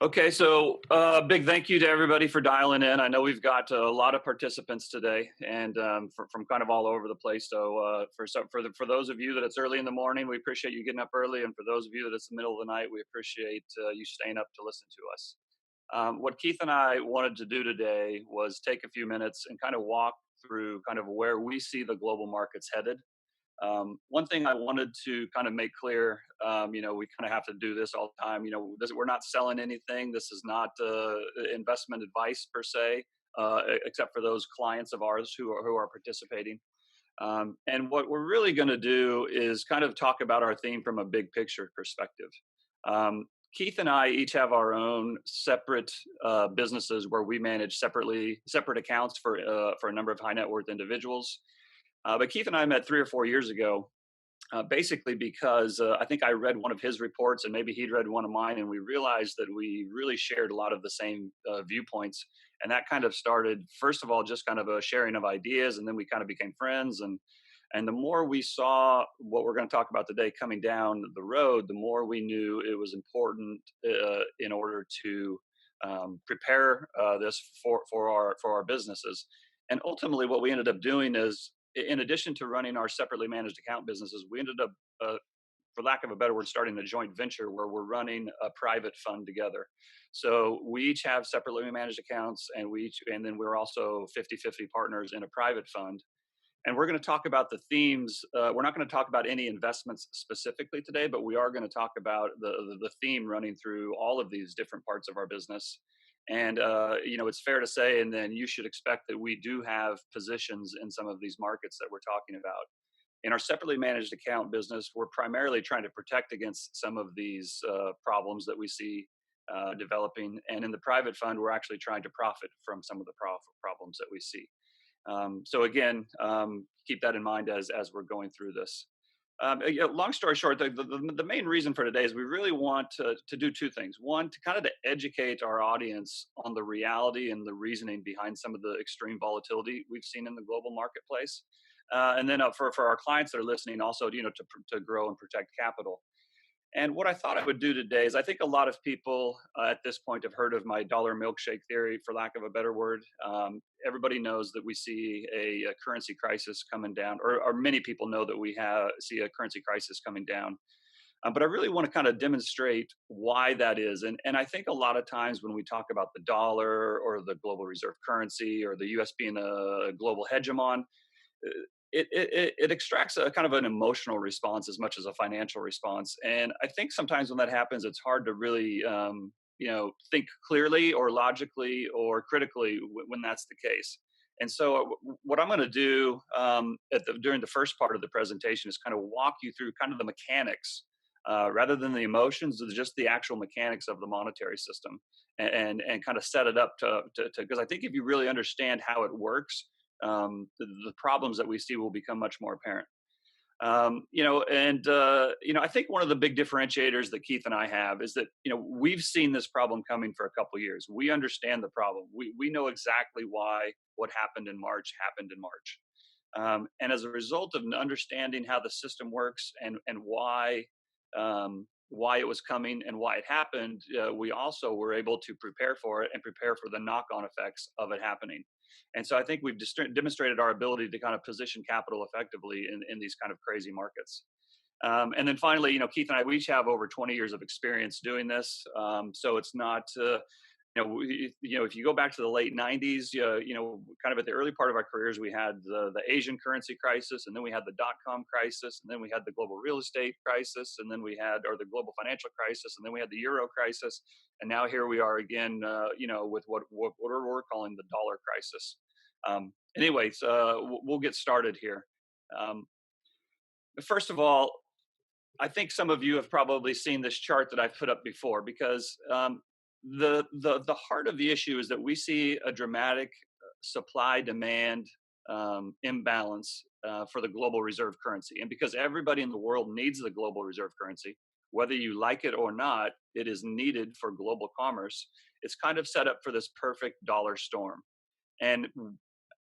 Okay, so big thank you to everybody for dialing in. I know we've got a lot of participants today, and from kind of all over the place. So for those of you that it's early in the morning, we appreciate you getting up early, and for those of you that it's the middle of the night, we appreciate you staying up to listen to us. What Keith and I wanted to do today was take a few minutes and kind of walk through kind of where we see the global markets headed. One thing I wanted to kind of make clear, we kind of have to do this all the time. We're not selling anything. This is not investment advice per se, except for those clients of ours who are participating. And what we're really going to do is kind of talk about our theme from a big picture perspective. Keith and I each have our own separate businesses where we manage separate accounts for a number of high net worth individuals. But Keith and I met 3 or 4 years ago, basically because I think I read one of his reports and maybe he'd read one of mine, and we realized that we really shared a lot of the same viewpoints. And that kind of started, first of all, just kind of a sharing of ideas, and then we kind of became friends. And the more we saw what we're going to talk about today coming down the road, the more we knew it was important in order to prepare this for our businesses. And ultimately, what we ended up doing is, in addition to running our separately managed account businesses, we ended up, for lack of a better word, starting a joint venture where we're running a private fund together. So we each have separately managed accounts, and then we're also 50-50 partners in a private fund. And we're going to talk about the themes. We're not going to talk about any investments specifically today, but we are going to talk about the theme running through all of these different parts of our business. And it's fair to say, and then you should expect that we do have positions in some of these markets that we're talking about. In our separately managed account business, we're primarily trying to protect against some of these problems that we see developing. And in the private fund, we're actually trying to profit from some of the problems that we see. So again, keep that in mind as we're going through this. Long story short, the main reason for today is we really want to do two things. One, to kind of to educate our audience on the reality and the reasoning behind some of the extreme volatility we've seen in the global marketplace. And then for our clients that are listening, also, to grow and protect capital. And what I thought I would do today is, I think a lot of people at this point have heard of my dollar milkshake theory, for lack of a better word. Everybody knows that we see a currency crisis coming down, or many people know that see a currency crisis coming down. But I really want to kind of demonstrate why that is. And I think a lot of times when we talk about the dollar or the global reserve currency or the US being a global hegemon, it extracts a kind of an emotional response as much as a financial response. And I think sometimes when that happens, it's hard to really, think clearly or logically or critically when that's the case. And so, what I'm going to do during the first part of the presentation is kind of walk you through kind of the mechanics, rather than the emotions, just the actual mechanics of the monetary system, and kind of set it up to because I think if you really understand how it works, the problems that we see will become much more apparent. I think one of the big differentiators that Keith and I have is that we've seen this problem coming for a couple of years. We understand the problem. We know exactly why what happened in March. And as a result of understanding how the system works and why it was coming and why it happened, we also were able to prepare for it and prepare for the knock-on effects of it happening. And so I think we've demonstrated our ability to kind of position capital effectively in these kind of crazy markets. And then finally, Keith and I, we each have over 20 years of experience doing this. So it's not, if you go back to the late 90s, kind of at the early part of our careers, we had the Asian currency crisis, and then we had the dot-com crisis, and then we had the global real estate crisis, and then or the global financial crisis, and then we had the euro crisis. And now here we are again, with what we're calling the dollar crisis. Anyways, we'll get started here. First of all, I think some of you have probably seen this chart that I've put up before, because the heart of the issue is that we see a dramatic supply demand imbalance for the global reserve currency. And because everybody in the world needs the global reserve currency, whether you like it or not, it is needed for global commerce. It's kind of set up for this perfect dollar storm. And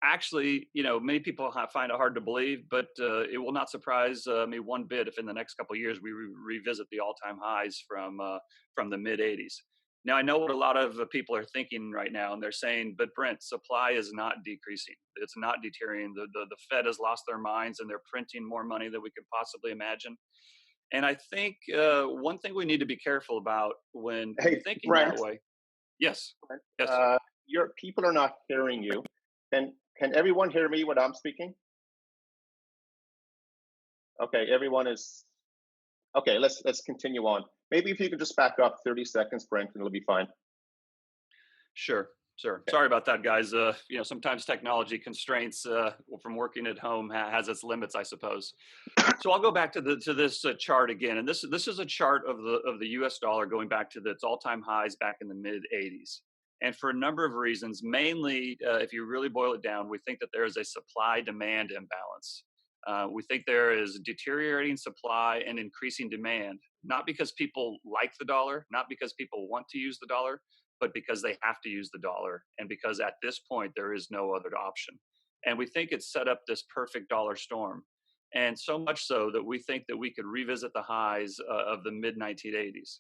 actually, many people find it hard to believe, but it will not surprise me one bit if in the next couple of years we revisit the all-time highs from the mid 80s. Now, I know what a lot of people are thinking right now, and they're saying, but Brent, supply is not decreasing. It's not deteriorating. The Fed has lost their minds and they're printing more money than we could possibly imagine. And I think one thing we need to be careful about when Hey, thinking that Brent, way. Yes, Brent, yes. your people are not hearing you. Can everyone hear me when I'm speaking? Okay, everyone is okay. Let's continue on. Maybe if you could just back up 30 seconds, Brent, and it'll be fine. Sure, sure. Okay. Sorry about that, guys. Sometimes technology constraints from working at home has its limits, I suppose. So I'll go back to this chart again, and this is a chart of the U.S. dollar going back to its all-time highs back in the mid '80s, and for a number of reasons. Mainly, if you really boil it down, we think that there is a supply-demand imbalance. We think there is deteriorating supply and increasing demand, not because people like the dollar, not because people want to use the dollar, but because they have to use the dollar, and because at this point there is no other option. And we think it's set up this perfect dollar storm, and so much so that we think that we could revisit the highs of the mid 1980s.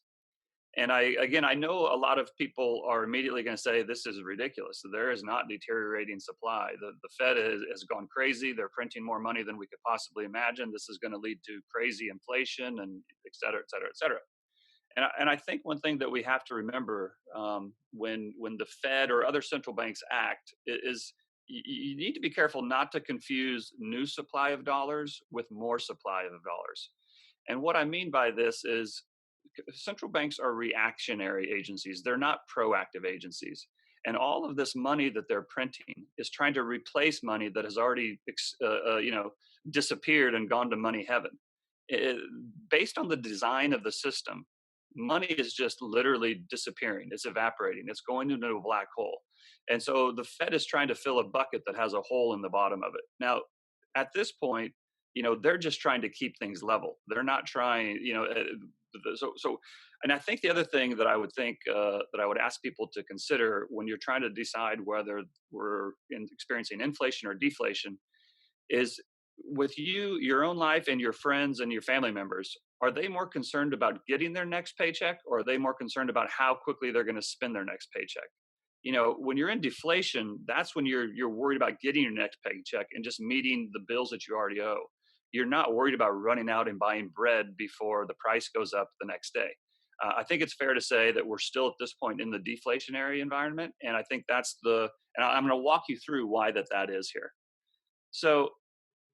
And I know a lot of people are immediately going to say this is ridiculous. There is not deteriorating supply. The Fed has gone crazy. They're printing more money than we could possibly imagine. This is going to lead to crazy inflation and et cetera, et cetera, et cetera. And I think one thing that we have to remember when the Fed or other central banks act is you need to be careful not to confuse new supply of dollars with more supply of dollars. And what I mean by this is central banks are reactionary agencies. They're not proactive agencies. And all of this money that they're printing is trying to replace money that has already, disappeared and gone to money heaven. It, Based on the design of the system, money is just literally disappearing. It's evaporating. It's going into a black hole. And so the Fed is trying to fill a bucket that has a hole in the bottom of it. Now, at this point, they're just trying to keep things level. They're not trying, so and I think the other thing that I would think that I would ask people to consider when you're trying to decide whether we're experiencing inflation or deflation is, with you, your own life, and your friends and your family members, are they more concerned about getting their next paycheck, or are they more concerned about how quickly they're going to spend their next paycheck? When you're in deflation, that's when you're worried about getting your next paycheck and just meeting the bills that you already owe. You're not worried about running out and buying bread before the price goes up the next day. I think it's fair to say that we're still at this point in the deflationary environment, and I think and I'm going to walk you through why that is here. So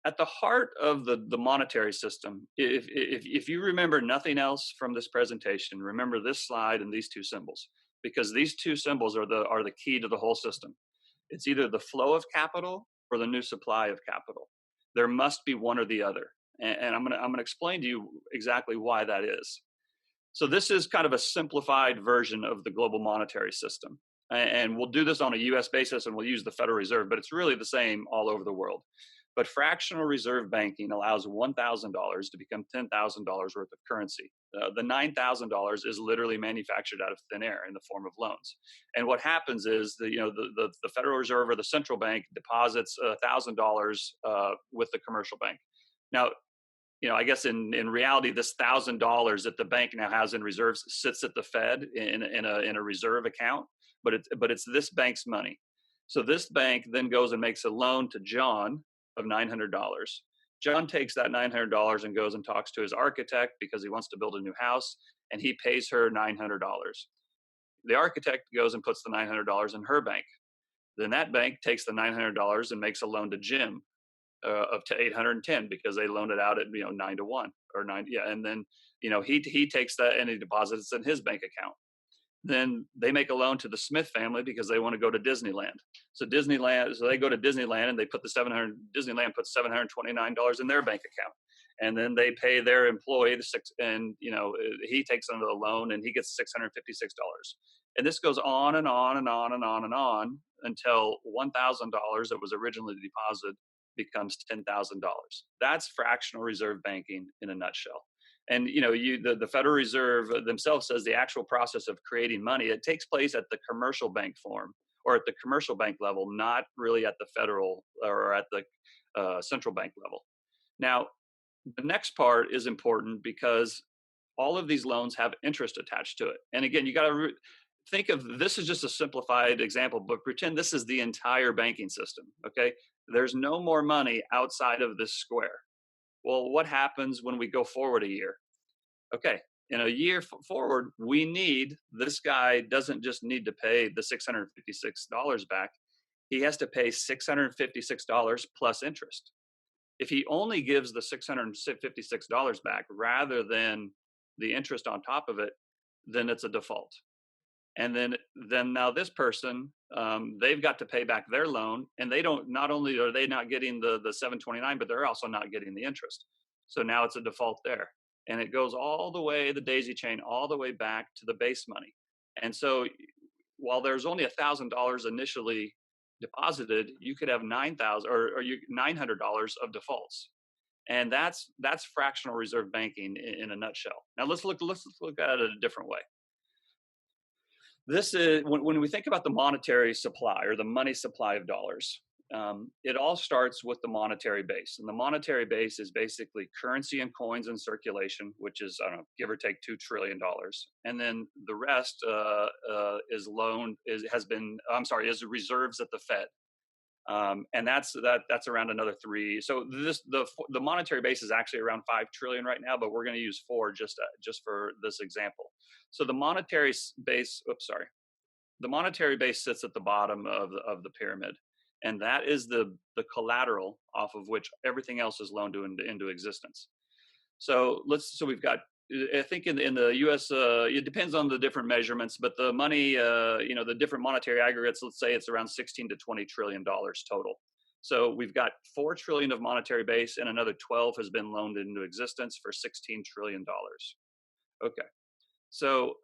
at the heart of the monetary system, if you remember nothing else from this presentation, remember this slide and these two symbols, because these two symbols are the key to the whole system. It's either the flow of capital or the new supply of capital. There must be one or the other, and I'm gonna explain to you exactly why that is. So this is kind of a simplified version of the global monetary system, and we'll do this on a U.S. basis, and we'll use the Federal Reserve, but it's really the same all over the world. But fractional reserve banking allows $1,000 to become $10,000 worth of currency. The $9,000 is literally manufactured out of thin air in the form of loans. And what happens is the Federal Reserve or the central bank deposits $1,000 with the commercial bank. Now, I guess in reality, this $1,000 that the bank now has in reserves sits at the Fed in a reserve account, but it's this bank's money. So this bank then goes and makes a loan to John of $900. John takes that $900 and goes and talks to his architect because he wants to build a new house, and he pays her $900. The architect goes and puts the $900 in her bank. Then that bank takes the $900 and makes a loan to Jim up to 810 because they loaned it out at 9 to 1 or 9, yeah, and then he takes that and he deposits it in his bank account. Then they make a loan to the Smith family because they want to go to Disneyland. So they go to Disneyland and they put Disneyland puts $729 in their bank account, and then they pay their employee and he takes under the loan and he gets $656. And this goes on and on and on and on and on until $1,000 that was originally deposited becomes $10,000. That's fractional reserve banking in a nutshell. And the Federal Reserve themselves says the actual process of creating money, it takes place at the commercial bank form or at the commercial bank level, not really at the federal or at the central bank level. Now, the next part is important because all of these loans have interest attached to it. And again, think of this is just a simplified example, but pretend this is the entire banking system. Okay. There's no more money outside of this square. Well, what happens when we go forward a year? Okay. In a year forward, we need this guy doesn't just need to pay the $656 back. He has to pay $656 plus interest. If he only gives the $656 back rather than the interest on top of it, then it's a default. And then now this person, they've got to pay back their loan, and they don't. Not only are they not getting the 729, but they're also not getting the interest. So now it's a default there, and it goes all the way the daisy chain all the way back to the base money. And so while there's only $1,000 initially deposited, you could have 9,000 or you $900 of defaults, and that's fractional reserve banking in a nutshell. Now let's look at it a different way. This is when we think about the monetary supply or the money supply of dollars. It all starts with the monetary base, and the monetary base is basically currency and coins in circulation, which is, I don't know, give or take $2 trillion, and then the rest is loaned is reserves at the Fed, and that's around another three. So the monetary base is actually around 5 trillion right now, but we're going to use four just for this example. So the monetary base, the monetary base sits at the bottom of the pyramid, and that is the collateral off of which everything else is loaned into existence. So we've got, I think in the U.S. It depends on the different measurements, but the money, the different monetary aggregates, let's say it's around 16 to 20 trillion dollars total. So we've got 4 trillion of monetary base, and another 12 has been loaned into existence for 16 trillion dollars. Okay, so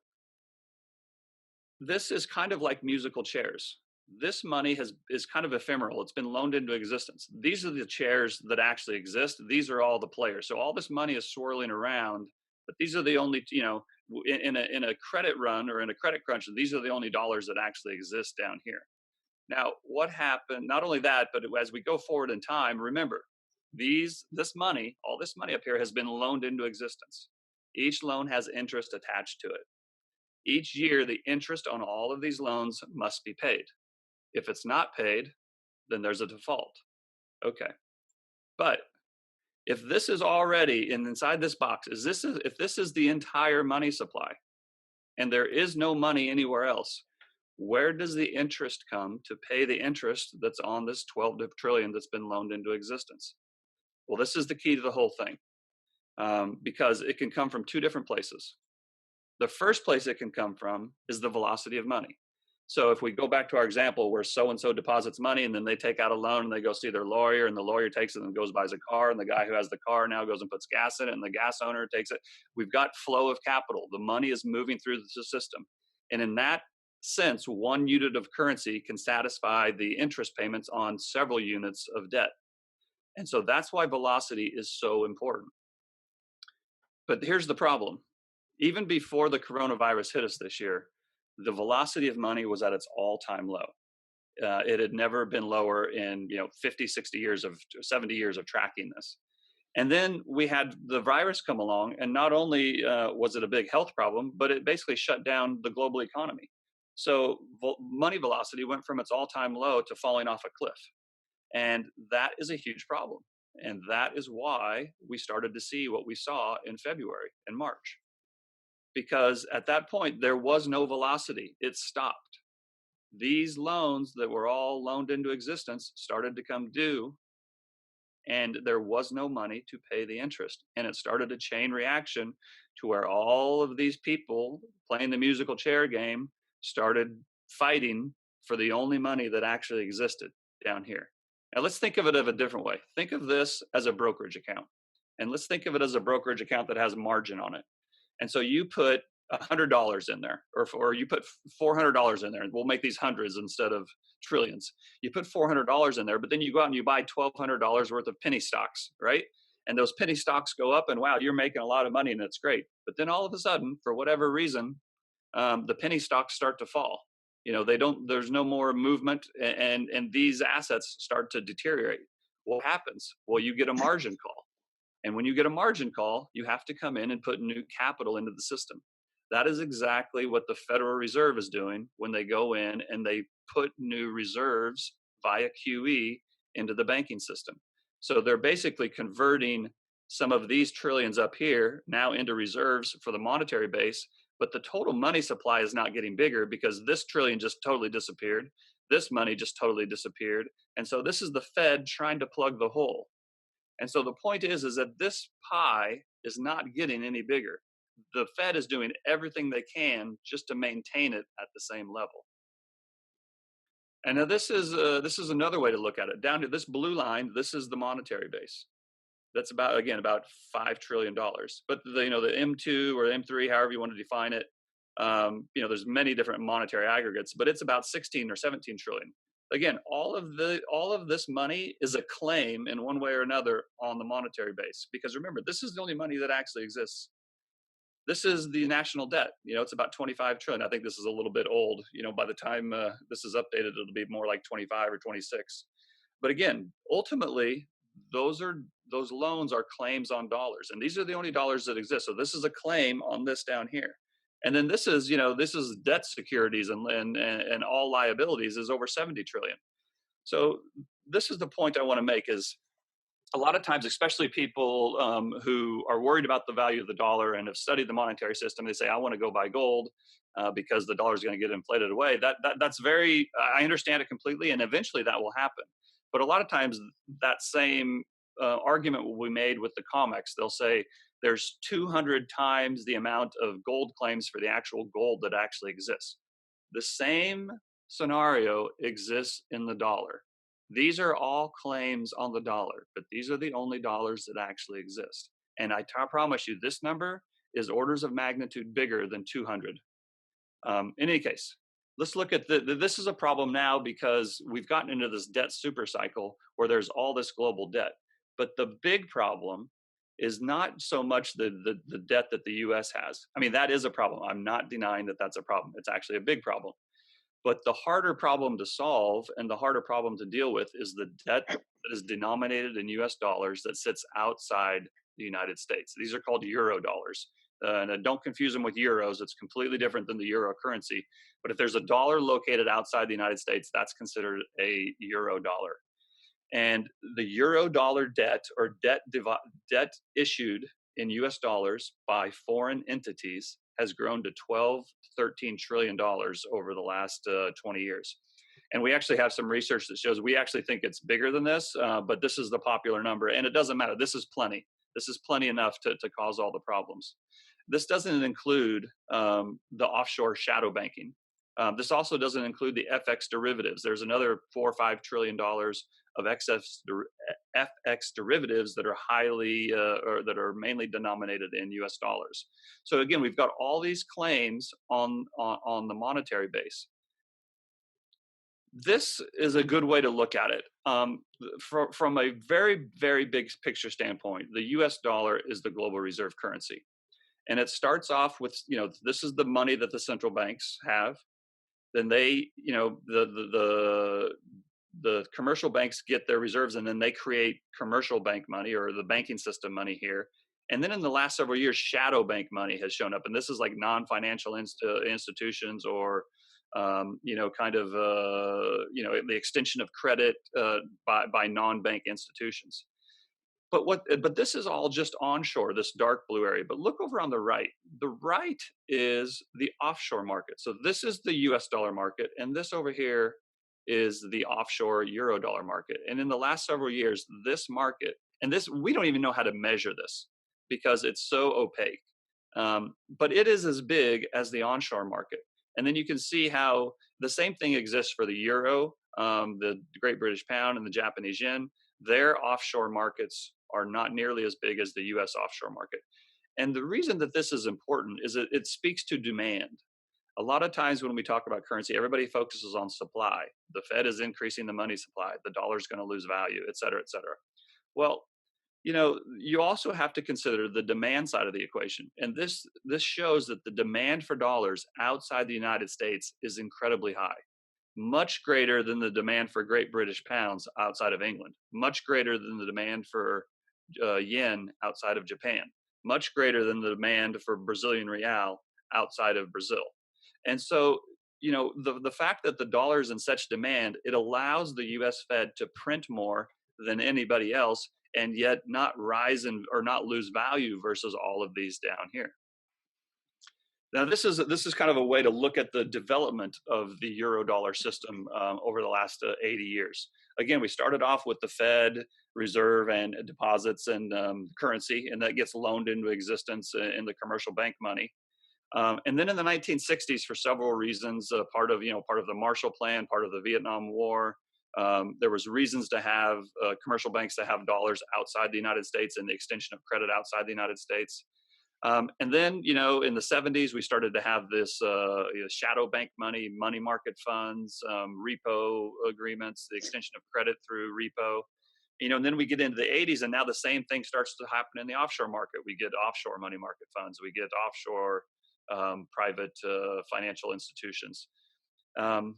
this is kind of like musical chairs. This money is kind of ephemeral. It's been loaned into existence. These are the chairs that actually exist. These are all the players. So all this money is swirling around, but these are the only, in a credit run or in a credit crunch, these are the only dollars that actually exist down here. Now, what happened? Not only that, but as we go forward in time, remember, all this money up here has been loaned into existence. Each loan has interest attached to it. Each year, the interest on all of these loans must be paid. If it's not paid, then there's a default. Okay. But if this is already inside this box, if this is the entire money supply and there is no money anywhere else, where does the interest come to pay the interest that's on this 12 trillion that's been loaned into existence? Well, this is the key to the whole thing, because it can come from two different places. The first place it can come from is the velocity of money. So if we go back to our example where so-and-so deposits money and then they take out a loan and they go see their lawyer and the lawyer takes it and goes buys a car, and the guy who has the car now goes and puts gas in it and the gas owner takes it. We've got flow of capital. The money is moving through the system. And in that sense, one unit of currency can satisfy the interest payments on several units of debt. And so that's why velocity is so important. But here's the problem. Even before the coronavirus hit us this year, the velocity of money was at its all-time low. It had never been lower in 50, 60 years of 70 years of tracking this. And then we had the virus come along, and not only was it a big health problem, but it basically shut down the global economy. So money velocity went from its all-time low to falling off a cliff. And that is a huge problem. And that is why we started to see what we saw in February and March. Because at that point, there was no velocity. It stopped. These loans that were all loaned into existence started to come due, and there was no money to pay the interest. And it started a chain reaction to where all of these people playing the musical chair game started fighting for the only money that actually existed down here. Now, let's think of it of a different way. Think of this as a brokerage account. And let's think of it as a brokerage account that has margin on it. And so you put $100 in there, or you put $400 in there, and we'll make these hundreds instead of trillions. You put $400 in there, but then you go out and you buy $1,200 worth of penny stocks, right? And those penny stocks go up, and wow, you're making a lot of money, and it's great. But then all of a sudden, for whatever reason, the penny stocks start to fall. There's no more movement, and these assets start to deteriorate. What happens? Well, you get a margin call. And when you get a margin call, you have to come in and put new capital into the system. That is exactly what the Federal Reserve is doing when they go in and they put new reserves via QE into the banking system. So they're basically converting some of these trillions up here now into reserves for the monetary base, but the total money supply is not getting bigger because this trillion just totally disappeared. This money just totally disappeared. And so this is the Fed trying to plug the hole. And so the point is that this pie is not getting any bigger. The Fed is doing everything they can just to maintain it at the same level. And now this is another way to look at it. Down to this blue line, this is the monetary base. That's about $5 trillion. But the M2 or M3, however you want to define it, there's many different monetary aggregates, but it's about 16 or 17 trillion. Again, all of this money is a claim in one way or another on the monetary base. Because remember, this is the only money that actually exists. This is the national debt. It's about 25 trillion. I think this is a little bit old. By the time this is updated, it'll be more like 25 or 26. But again, ultimately, those loans are claims on dollars, and these are the only dollars that exist. So this is a claim on this down here, and then this is debt securities and all liabilities is over 70 trillion. So this is the point I want to make is a lot of times, especially people who are worried about the value of the dollar and have studied the monetary system, they say, "I want to go buy gold because the dollar is going to get inflated away." That's very. I understand it completely, and eventually that will happen. But a lot of times, that same argument will be made with the COMEX. They'll say there's 200 times the amount of gold claims for the actual gold that actually exists. The same scenario exists in the dollar. These are all claims on the dollar, but these are the only dollars that actually exist. And promise you, this number is orders of magnitude bigger than 200. In any case, let's look at this is a problem now because we've gotten into this debt super cycle where there's all this global debt. But the big problem is not so much the debt that the US has. I mean, that is a problem. I'm not denying that that's a problem. It's actually a big problem. But the harder problem to solve and the harder problem to deal with is the debt that is denominated in US dollars that sits outside the United States. These are called euro dollars. And don't confuse them with euros. It's completely different than the euro currency. But if there's a dollar located outside the United States, that's considered a euro dollar. And the euro dollar debt or debt issued in US dollars by foreign entities has grown to 12, $13 trillion over the last 20 years. And we actually have some research that shows we actually think it's bigger than this, but this is the popular number. And it doesn't matter. This is plenty. This is plenty enough to cause all the problems. This doesn't include the offshore shadow banking. This also doesn't include the FX derivatives. There's another $4 or $5 trillion of FX derivatives that are highly or that are mainly denominated in US dollars. So again, we've got all these claims on the monetary base. This is a good way to look at it. From a very, very big picture standpoint, the US dollar is the global reserve currency. And it starts off with, this is the money that the central banks have. Then they, the commercial banks get their reserves, and then they create commercial bank money or the banking system money here. And then in the last several years, shadow bank money has shown up, and this is like non-financial institutions or the extension of credit by non-bank institutions. But this is all just onshore, this dark blue area. But look over on the right. The right is the offshore market. So this is the US dollar market, and this over here is the offshore euro dollar market. And in the last several years, this market, and this, we don't even know how to measure this because it's so opaque. But it is as big as the onshore market. And then you can see how the same thing exists for the euro, the Great British Pound, and the Japanese yen. Their offshore markets are not nearly as big as the US offshore market. And the reason that this is important is that it speaks to demand. A lot of times when we talk about currency, everybody focuses on supply. The Fed is increasing the money supply. The dollar is going to lose value, et cetera, et cetera. Well, you also have to consider the demand side of the equation. And this shows that the demand for dollars outside the United States is incredibly high, much greater than the demand for Great British Pounds outside of England, much greater than the demand for yen outside of Japan, much greater than the demand for Brazilian real outside of Brazil. And so, the fact that the dollar is in such demand, it allows the US Fed to print more than anybody else and yet not rise or not lose value versus all of these down here. Now, this is kind of a way to look at the development of the euro dollar system over the last 80 years. Again, we started off with the Fed reserve and deposits and currency, and that gets loaned into existence in the commercial bank money. And then in the 1960s, for several reasons, part of the Marshall Plan, part of the Vietnam War, there was reasons to have commercial banks to have dollars outside the United States and the extension of credit outside the United States. And then, in the 70s, we started to have this shadow bank money market funds, repo agreements, the extension of credit through repo. And then we get into the 80s, and now the same thing starts to happen in the offshore market. We get offshore money market funds, we get offshore private financial institutions. And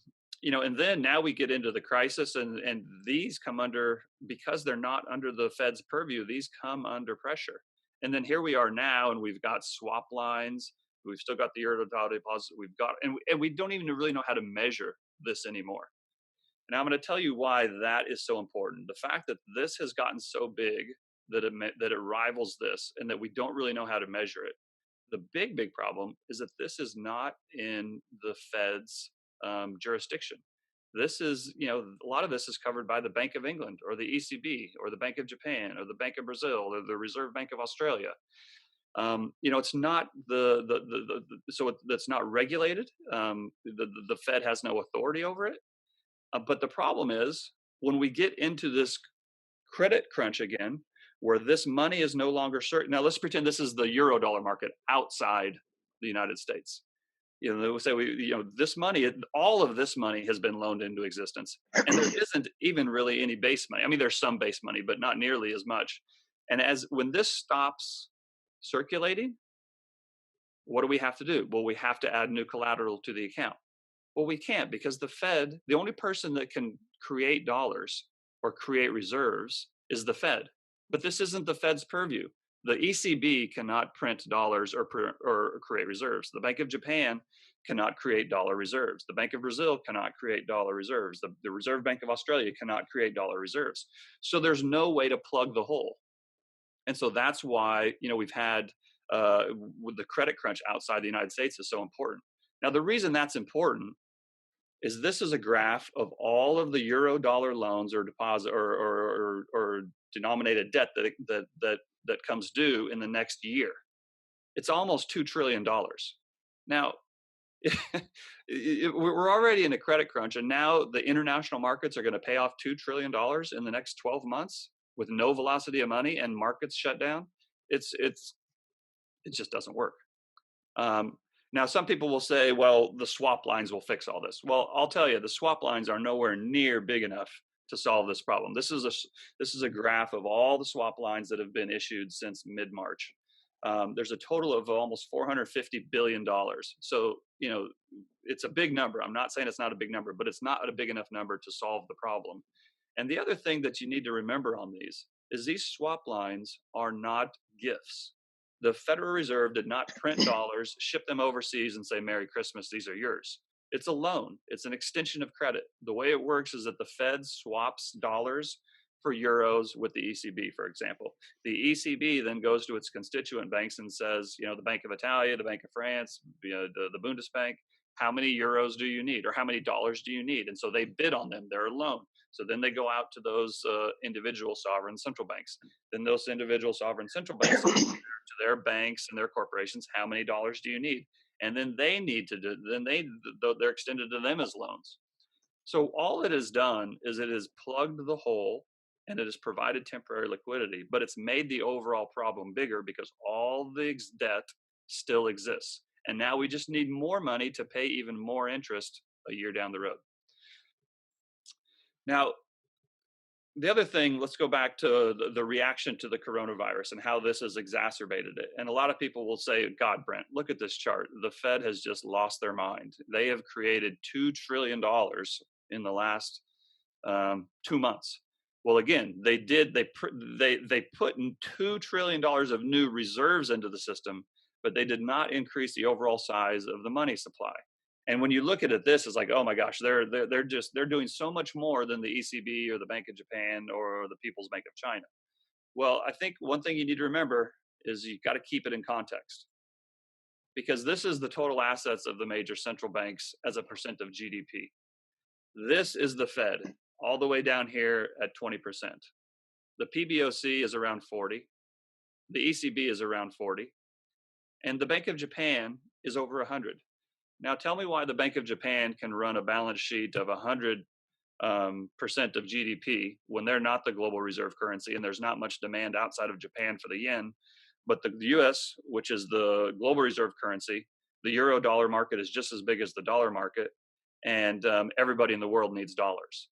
then now we get into the crisis, and these come under, because they're not under the Fed's purview, these come under pressure. And then here we are now, and we've got swap lines. We've still got the euro dollar deposit. We've got, and we don't even really know how to measure this anymore. And I'm going to tell you why that is so important. The fact that this has gotten so big that it rivals this, and that we don't really know how to measure it. The big problem is that this is not in the Fed's jurisdiction. This is, a lot of this is covered by the Bank of England or the ECB or the Bank of Japan or the Bank of Brazil or the Reserve Bank of Australia. It's not that's not regulated. The Fed has no authority over it. But the problem is when we get into this credit crunch again, where this money is no longer certain. Now let's pretend this is the euro dollar market outside the United States. They will say, this money, all of this money has been loaned into existence. And there isn't even really any base money. I mean, there's some base money, but not nearly as much. And when this stops circulating, what do we have to do? Well, we have to add new collateral to the account. Well, we can't, because the Fed, the only person that can create dollars or create reserves is the Fed. But this isn't the Fed's purview. The ECB cannot print dollars or create reserves. The Bank of Japan cannot create dollar reserves. The Bank of Brazil cannot create dollar reserves. The Reserve Bank of Australia cannot create dollar reserves. So there's no way to plug the hole. And so that's why, we've had with the credit crunch outside the United States is so important. Now, the reason that's important is this is a graph of all of the euro dollar loans or deposit or denominated debt that comes due in the next year. It's almost $2 trillion. Now, we're already in a credit crunch, and now the international markets are going to pay off $2 trillion in the next 12 months with no velocity of money and markets shut down. It just doesn't work. Now, some people will say, well, the swap lines will fix all this. Well, I'll tell you, the swap lines are nowhere near big enough to solve this problem. This is a graph of all the swap lines that have been issued since mid-March. There's a total of almost $450 billion. So, it's a big number. I'm not saying it's not a big number, but it's not a big enough number to solve the problem. And the other thing that you need to remember on these swap lines are not gifts. The Federal Reserve did not print dollars, ship them overseas, and say, Merry Christmas, these are yours. It's a loan. It's an extension of credit. The way it works is that the Fed swaps dollars for euros with the ECB, for example. The ECB then goes to its constituent banks and says, the Bank of Italia, the Bank of France, the Bundesbank, how many euros do you need or how many dollars do you need? And so they bid on them. They're a loan. So then they go out to those individual sovereign central banks. Then those individual sovereign central banks to their banks and their corporations, how many dollars do you need? And then they need to do, they're extended to them as loans. So all it has done is it has plugged the hole and it has provided temporary liquidity, but it's made the overall problem bigger because all the debt still exists. And now we just need more money to pay even more interest a year down the road. Now, the other thing, let's go back to the reaction to the coronavirus and how this has exacerbated it. And a lot of people will say, God, Brent, look at this chart. The Fed has just lost their mind. They have created $2 trillion in the last 2 months. Well, again, they put in $2 trillion of new reserves into the system, but they did not increase the overall size of the money supply. And when you look at it, this is like, oh my gosh, they're doing so much more than the ECB or the Bank of Japan or the People's Bank of China. Well, I think one thing you need to remember is you got to keep it in context, because this is the total assets of the major central banks as a percent of GDP. This is the Fed all the way down here at 20%. The PBOC is around 40. The ECB is around 40. And the Bank of Japan is over 100. Now tell me why the Bank of Japan can run a balance sheet of 100 percent of GDP when they're not the global reserve currency and there's not much demand outside of Japan for the yen. But the US, which is the global reserve currency, the euro dollar market is just as big as the dollar market, and everybody in the world needs dollars.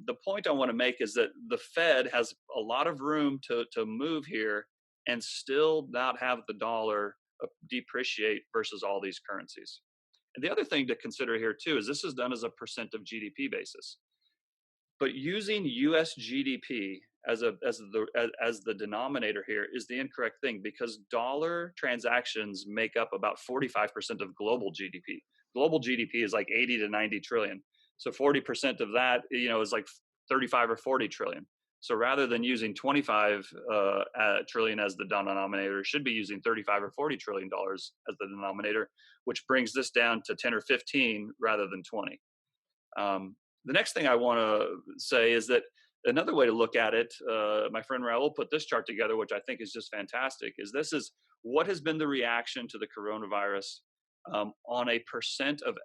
The point I want to make is that the Fed has a lot of room to move here and still not have the dollar depreciate versus all these currencies. And the other thing to consider here too is this is done as a percent of GDP basis. But using US GDP as the denominator here is the incorrect thing, because dollar transactions make up about 45% of global GDP. Global GDP is like 80 to 90 trillion. So 40% of that, is like 35 or 40 trillion. So rather than using 25 trillion as the denominator, it should be using 35 or 40 trillion dollars as the denominator, which brings this down to 10 or 15 rather than 20. The next thing I want to say is that another way to look at it, my friend Raul put this chart together, which I think is just fantastic, is this is what has been the reaction to the coronavirus on a percent of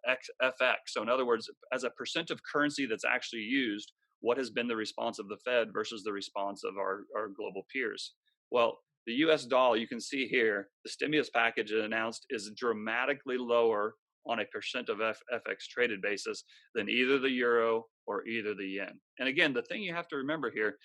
FX. So in other words, as a percent of currency that's actually used, what has been the response of the Fed versus the response of our global peers? Well, the US dollar, you can see here, the stimulus package announced is dramatically lower on a percent of FX traded basis than either the euro or either the yen. And again, the thing you have to remember here,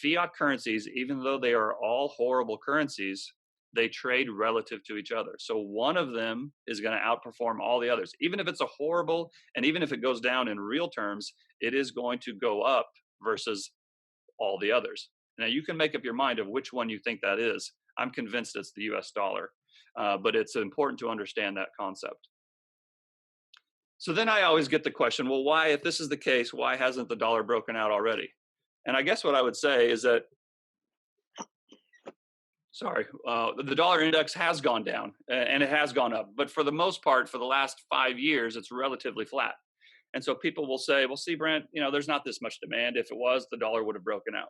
fiat currencies, even though they are all horrible currencies, they trade relative to each other. So one of them is going to outperform all the others. Even if it's a horrible, and even if it goes down in real terms, it is going to go up versus all the others. Now you can make up your mind of which one you think that is. I'm convinced it's the US dollar, but it's important to understand that concept. So then I always get the question, well, why, if this is the case, why hasn't the dollar broken out already? And I guess what I would say is that, the dollar index has gone down and it has gone up. But for the most part, for the last 5 years, it's relatively flat. And so people will say, well, see, Brent, there's not this much demand. If it was, the dollar would have broken out.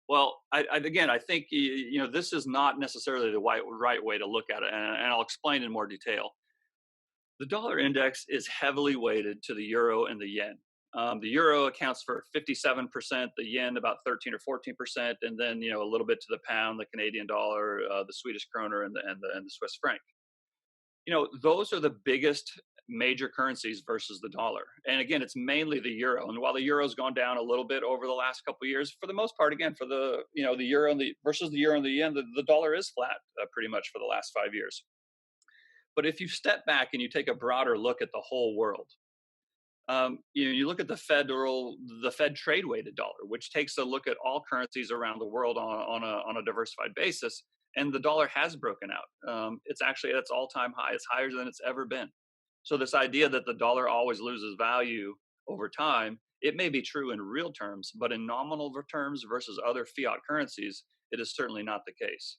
Well, again, I think, this is not necessarily the right way to look at it. And I'll explain in more detail. The dollar index is heavily weighted to the euro and the yen. The euro accounts for 57%, the yen about 13 or 14%, and then a little bit to the pound, the Canadian dollar, the Swedish kroner, and the Swiss franc. Those are the biggest major currencies versus the dollar. And again, it's mainly the euro. And while the euro's gone down a little bit over the last couple of years, for the most part, again, for the the euro and the versus the euro and the yen, the dollar is flat pretty much for the last 5 years. But if you step back and you take a broader look at the whole world, you look at the Fed trade weighted dollar, which takes a look at all currencies around the world on a diversified basis, and the dollar has broken out. It's actually at its all time high. It's higher than it's ever been. So this idea that the dollar always loses value over time, it may be true in real terms, but in nominal terms versus other fiat currencies, it is certainly not the case.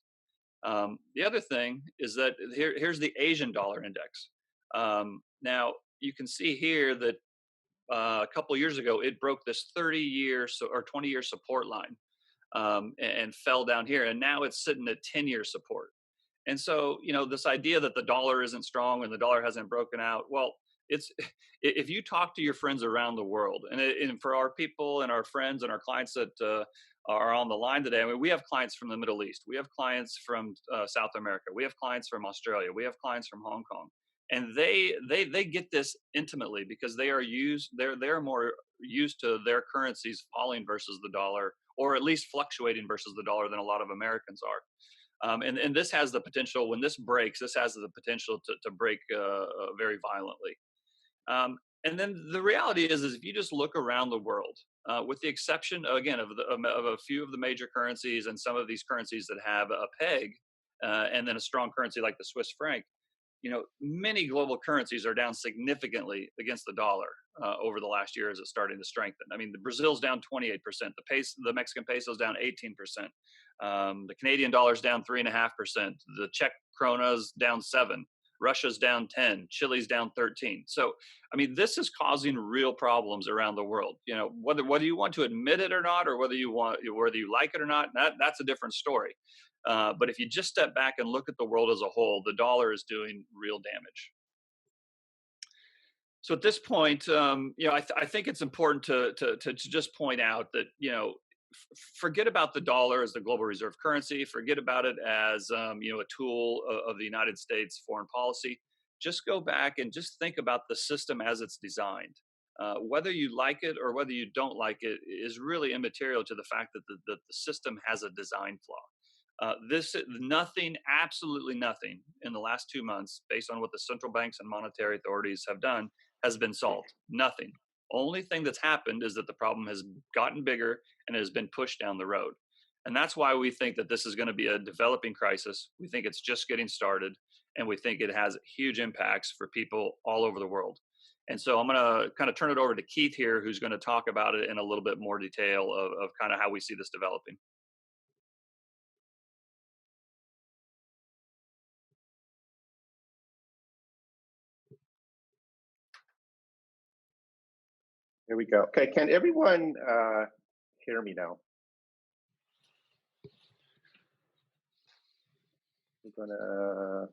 The other thing is that here's the Asian dollar index. Now you can see here that a couple of years ago it broke this 30-year or 20-year support line and fell down here, and now it's sitting at 10-year support. And so this idea that the dollar isn't strong and the dollar hasn't broken out, well, it's if you talk to your friends around the world, and for our people and our friends and our clients that are on the line today. I mean, we have clients from the Middle East. We have clients from South America. We have clients from Australia. We have clients from Hong Kong, and they get this intimately because they're more used to their currencies falling versus the dollar, or at least fluctuating versus the dollar than a lot of Americans are. And this has the potential, when this breaks, this has the potential to break very violently. And then the reality is if you just look around the world, with the exception, again, of a few of the major currencies and some of these currencies that have a peg and then a strong currency like the Swiss franc, many global currencies are down significantly against the dollar over the last year as it's starting to strengthen. I mean, the Brazil's down 28%, the Mexican peso's down 18%, the Canadian dollar's down 3.5%, the Czech krona's down 7%. Russia's down 10, Chile's down 13. So, I mean, this is causing real problems around the world. Whether you want to admit it or not, or whether you like it or not, that's a different story. But if you just step back and look at the world as a whole, the dollar is doing real damage. So at this point, I think it's important to just point out that forget about the dollar as the global reserve currency. Forget about it as a tool of the United States foreign policy. Just go back and just think about the system as it's designed. Whether you like it or whether you don't like it is really immaterial to the fact that the system has a design flaw. Absolutely nothing in the last 2 months, based on what the central banks and monetary authorities have done, has been solved. Nothing. Only thing that's happened is that the problem has gotten bigger and has been pushed down the road. And that's why we think that this is going to be a developing crisis. We think it's just getting started, and we think it has huge impacts for people all over the world. And so I'm going to kind of turn it over to Keith here, who's going to talk about it in a little bit more detail of kind of how we see this developing. Here we go. Okay, can everyone hear me now? We're gonna.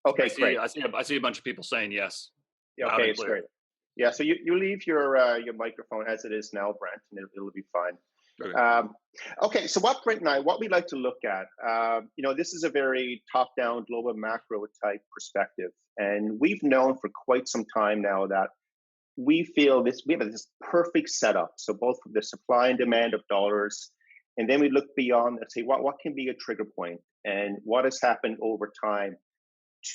Okay, great. I see a bunch of people saying yes. Yeah, okay, it's great. Yeah, so you leave your microphone as it is now, Brent, and it'll be fine. Okay. Okay, so what we'd like to look at, this is a very top-down global macro type perspective, and we've known for quite some time now that we have this perfect setup. So both the supply and demand of dollars, and then we look beyond and say what can be a trigger point, and what has happened over time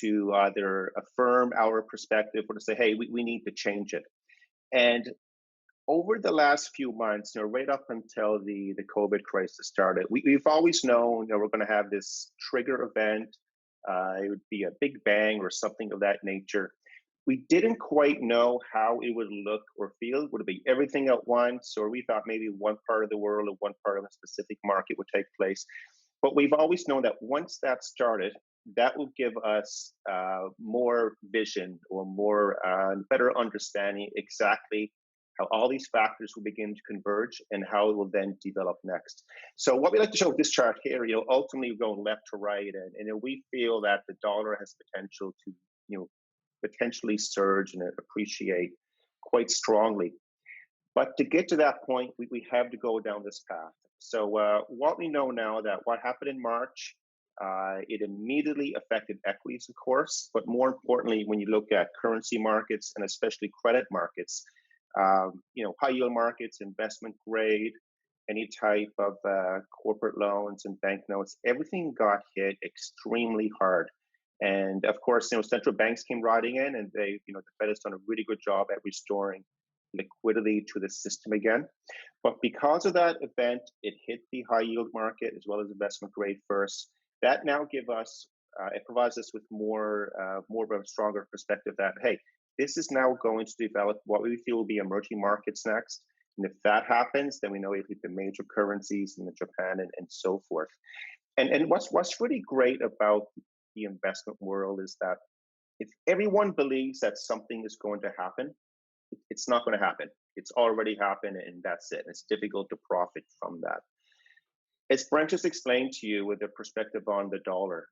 to either affirm our perspective or to say, hey, we need to change it. And over the last few months, right up until the COVID crisis started, we've always known we're going to have this trigger event. It would be a big bang or something of that nature. We didn't quite know how it would look or feel. Would it be everything at once? Or we thought maybe one part of the world or one part of a specific market would take place. But we've always known that once that started, that will give us more vision or more better understanding exactly how all these factors will begin to converge and how it will then develop next. So what we like to show with this chart here, ultimately going left to right, and we feel that the dollar has potential to, potentially surge and appreciate quite strongly. But to get to that point, we have to go down this path. So what we know now that what happened in March, it immediately affected equities, of course, but more importantly, when you look at currency markets and especially credit markets, high yield markets, investment grade, any type of corporate loans and banknotes, everything got hit extremely hard. And of course, central banks came riding in, and the Fed has done a really good job at restoring liquidity to the system again. But because of that event, it hit the high yield market as well as investment grade first. That now it provides us with more of a stronger perspective that, hey, this is now going to develop what we feel will be emerging markets next. And if that happens, then we know it hit the major currencies in Japan and so forth. And what's really great about the investment world is that if everyone believes that something is going to happen, it's not going to happen. It's already happened, and that's it. It's difficult to profit from that. As Brent just explained to you with the perspective on the dollar,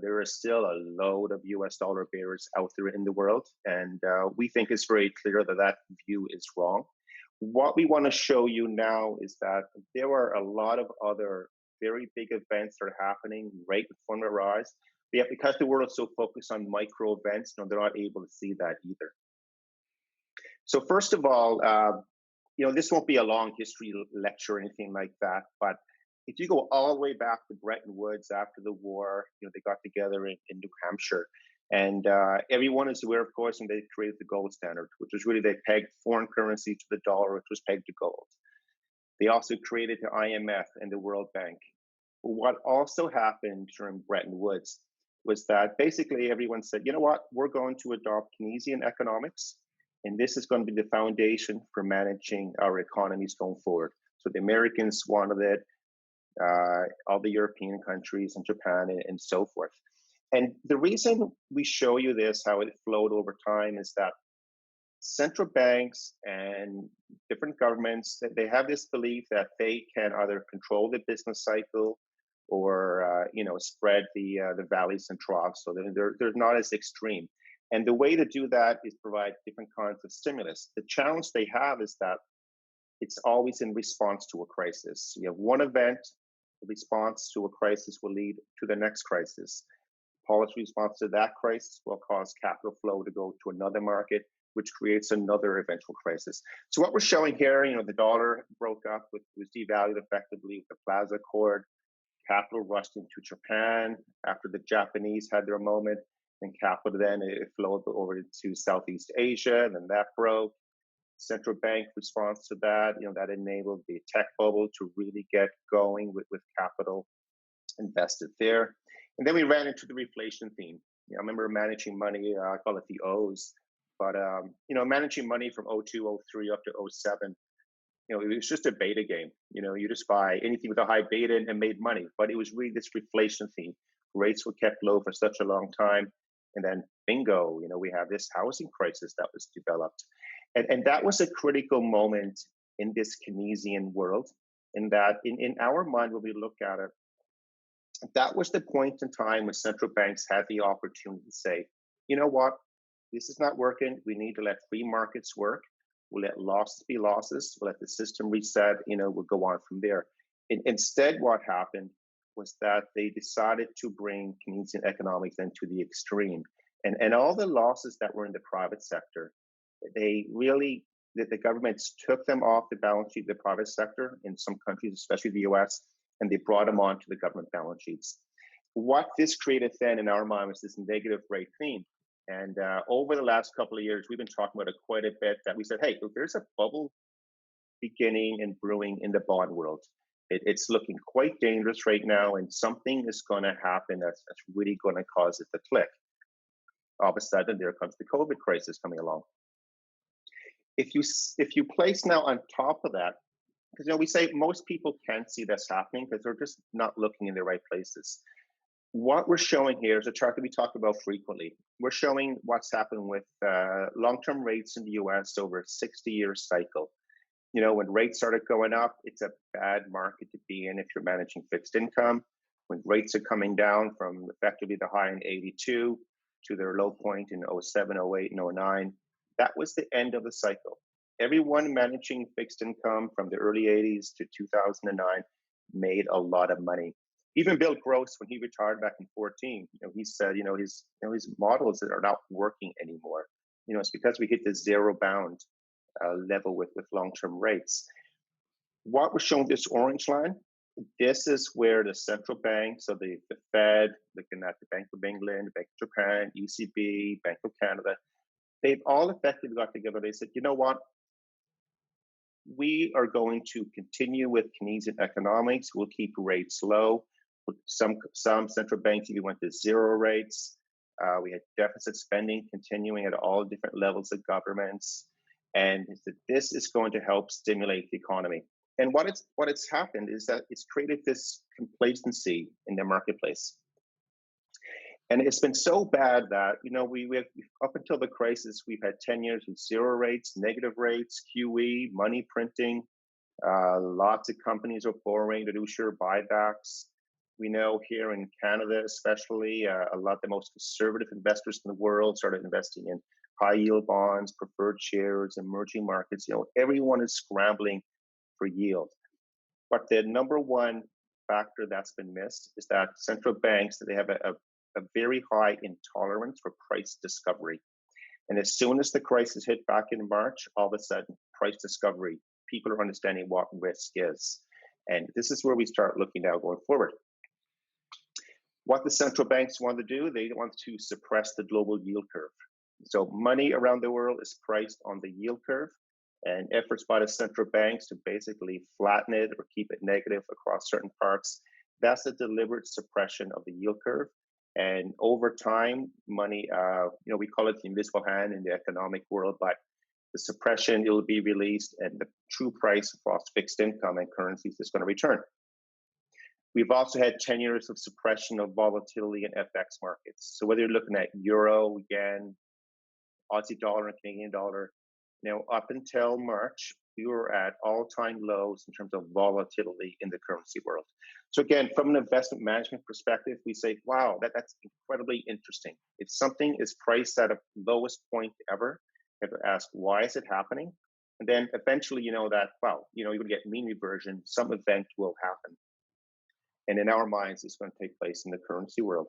there is still a load of US dollar bearers out there in the world, and we think it's very clear that view is wrong. What we want to show you now is that there are a lot of other very big events that are happening right in front of our eyes. But because the world is so focused on micro events, they're not able to see that either. So first of all, this won't be a long history lecture or anything like that, but if you go all the way back to Bretton Woods after the war, they got together in New Hampshire. And everyone is aware, of course, when they created the gold standard, which was really they pegged foreign currency to the dollar, which was pegged to gold. They also created the IMF and the World Bank. What also happened during Bretton Woods was that basically everyone said, you know what, we're going to adopt Keynesian economics, and this is going to be the foundation for managing our economies going forward. So the Americans wanted it, all the European countries and Japan and so forth. And the reason we show you this, how it flowed over time, is that central banks and different governments, they have this belief that they can either control the business cycle or spread the valleys and troughs so that they're not as extreme. And the way to do that is provide different kinds of stimulus. The challenge they have is that it's always in response to a crisis. You have one event, the response to a crisis will lead to the next crisis. Policy response to that crisis will cause capital flow to go to another market, which creates another eventual crisis. So what we're showing here, the dollar broke up, was devalued effectively with the Plaza Accord. Capital rushed into Japan after the Japanese had their moment, and capital then it flowed over to Southeast Asia, and then that broke. Central bank response to that, that enabled the tech bubble to really get going with capital invested there. And then we ran into the reflation theme. I remember managing money, I call it the O's, but managing money from 02, 03 up to 07, it was just a beta game. You just buy anything with a high beta and made money. But it was really this reflation theme. Rates were kept low for such a long time. And then bingo, we have this housing crisis that was developed. And that was a critical moment in this Keynesian world, in that in our mind, when we look at it, that was the point in time when central banks had the opportunity to say, you know what, this is not working. We need to let free markets work. We'll let losses be losses. We'll let the system reset. We'll go on from there. Instead, what happened was that they decided to bring Keynesian economics into the extreme. And all the losses that were in the private sector, the governments took them off the balance sheet of the private sector in some countries, especially the US, and they brought them onto the government balance sheets. What this created then in our mind was this negative rate theme. And over the last couple of years, we've been talking about it quite a bit, that we said, hey, look, there's a bubble beginning and brewing in the bond world. It's looking quite dangerous right now, and something is going to happen that's really going to cause it to click. All of a sudden, there comes the COVID crisis coming along. If you place now on top of that, because we say most people can't see this happening because they're just not looking in the right places. What we're showing here is a chart that we talk about frequently. We're showing what's happened with long-term rates in the US over a 60-year cycle. When rates started going up, it's a bad market to be in if you're managing fixed income. When rates are coming down from effectively the high in 82 to their low point in 07, 08, and 09, that was the end of the cycle. Everyone managing fixed income from the early 80s to 2009 made a lot of money. Even Bill Gross, when he retired back in 14, he said, his models that are not working anymore. It's because we hit the zero bound level with long-term rates. What we're showing this orange line, this is where the central banks, so the Fed, looking at the Bank of England, Bank of Japan, ECB, Bank of Canada, they've all effectively got together. They said, you know what? We are going to continue with Keynesian economics. We'll keep rates low. Some central banks even went to zero rates. We had deficit spending continuing at all different levels of governments. And this is going to help stimulate the economy. And what it's happened is that it's created this complacency in the marketplace. And it's been so bad that, we have, up until the crisis, we've had 10 years with zero rates, negative rates, QE, money printing. Lots of companies are borrowing to do share buybacks. We know here in Canada, especially, a lot of the most conservative investors in the world started investing in high yield bonds, preferred shares, emerging markets. Everyone is scrambling for yield. But the number one factor that's been missed is that central banks, they have a very high intolerance for price discovery. And as soon as the crisis hit back in March, all of a sudden, price discovery, people are understanding what risk is. And this is where we start looking now going forward. What the central banks want to do, they want to suppress the global yield curve. So money around the world is priced on the yield curve, and efforts by the central banks to basically flatten it or keep it negative across certain parts, that's a deliberate suppression of the yield curve. And over time, money, we call it the invisible hand in the economic world, but the suppression, it will be released, and the true price across fixed income and currencies is going to return. We've also had 10 years of suppression of volatility in FX markets. So whether you're looking at euro, yen, Aussie dollar, and Canadian dollar, up until March, we were at all-time lows in terms of volatility in the currency world. So again, from an investment management perspective, we say, wow, that's incredibly interesting. If something is priced at a lowest point ever, you have to ask, why is it happening? And then eventually, you know that, well, you're going to get mean reversion, some event will happen. And in our minds, it's going to take place in the currency world.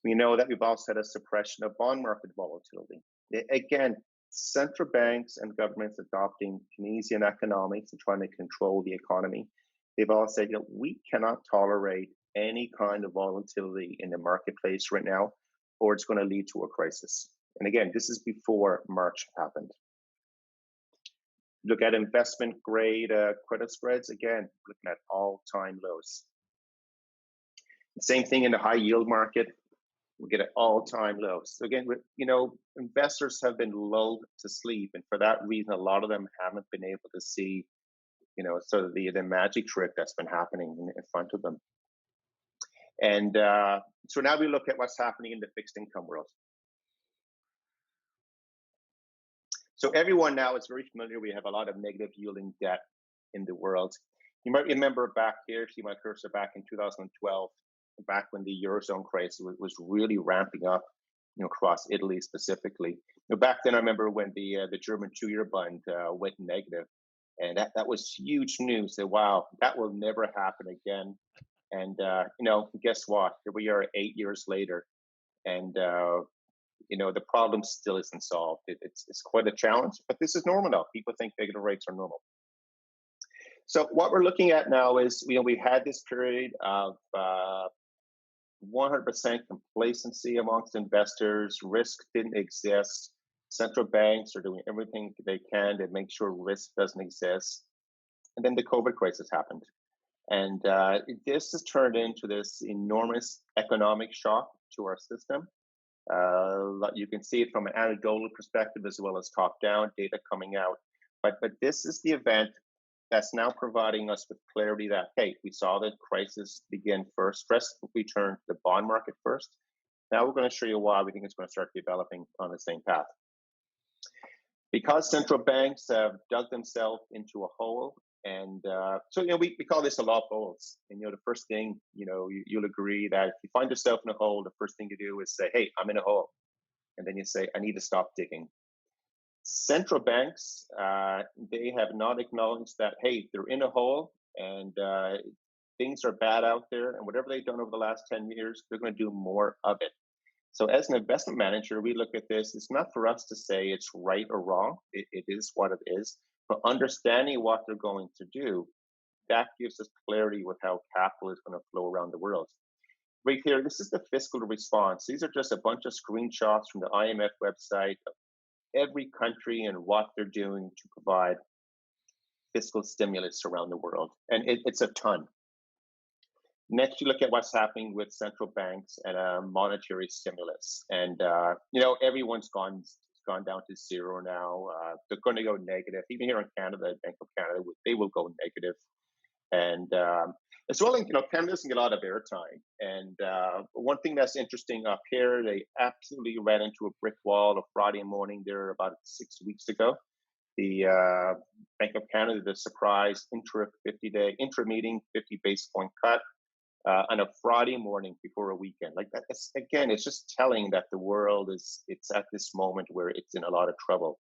We know that we've also had a suppression of bond market volatility. Again, central banks and governments adopting Keynesian economics and trying to control the economy. They've all said, we cannot tolerate any kind of volatility in the marketplace right now, or it's going to lead to a crisis. And again, this is before March happened. Look at investment grade credit spreads. Again, looking at all-time lows. Same thing in the high yield market. We get at all-time lows. So again, investors have been lulled to sleep, and for that reason, a lot of them haven't been able to see, sort of the magic trick that's been happening in front of them. And so now we look at what's happening in the fixed income world. So everyone now is very familiar. We have a lot of negative yielding debt in the world. You might remember back here, see my cursor back in 2012, back when the Eurozone crisis was really ramping up, across Italy specifically. Back then, I remember when the German 2-year bond went negative, and that was huge news. That wow, that will never happen again. And guess what? Here we are 8 years later, and the problem still isn't solved. It's quite a challenge, but this is normal now. People think negative rates are normal. So what we're looking at now is, we had this period of 100% complacency amongst investors. Risk didn't exist. Central banks are doing everything they can to make sure risk doesn't exist. And then the COVID crisis happened. And this has turned into this enormous economic shock to our system. You can see it from an anecdotal perspective as well as top-down data coming out. But this is the event that's now providing us with clarity that, hey, we saw the crisis begin first. Stress returned to the bond market first. Now we're going to show you why we think it's going to start developing on the same path. Because central banks have dug themselves into a hole, and so we call this a lot of holes. And the first thing, you'll agree that if you find yourself in a hole, the first thing you do is say, hey, I'm in a hole. And then you say, I need to stop digging. Central banks, they have not acknowledged that, hey, they're in a hole and things are bad out there, and whatever they've done over the last 10 years, they're going to do more of it. So as an investment manager, we look at this, it's not for us to say it's right or wrong. It is what it is. But understanding what they're going to do, that gives us clarity with how capital is going to flow around the world. Right here, this is the fiscal response. These are just a bunch of screenshots from the IMF website of every country and what they're doing to provide fiscal stimulus around the world. And it's a ton. Next, you look at what's happening with central banks and monetary stimulus. And, everyone's gone down to zero now. They're going to go negative. Even here in Canada, Bank of Canada, they will go negative. And as well, Canada doesn't get a lot of airtime. And one thing that's interesting up here, they absolutely ran into a brick wall on Friday morning there about 6 weeks ago. The Bank of Canada, the surprise intra meeting, 50 basis point cut on a Friday morning before a weekend. Like that, again, it's just telling that the world it's at this moment where it's in a lot of trouble.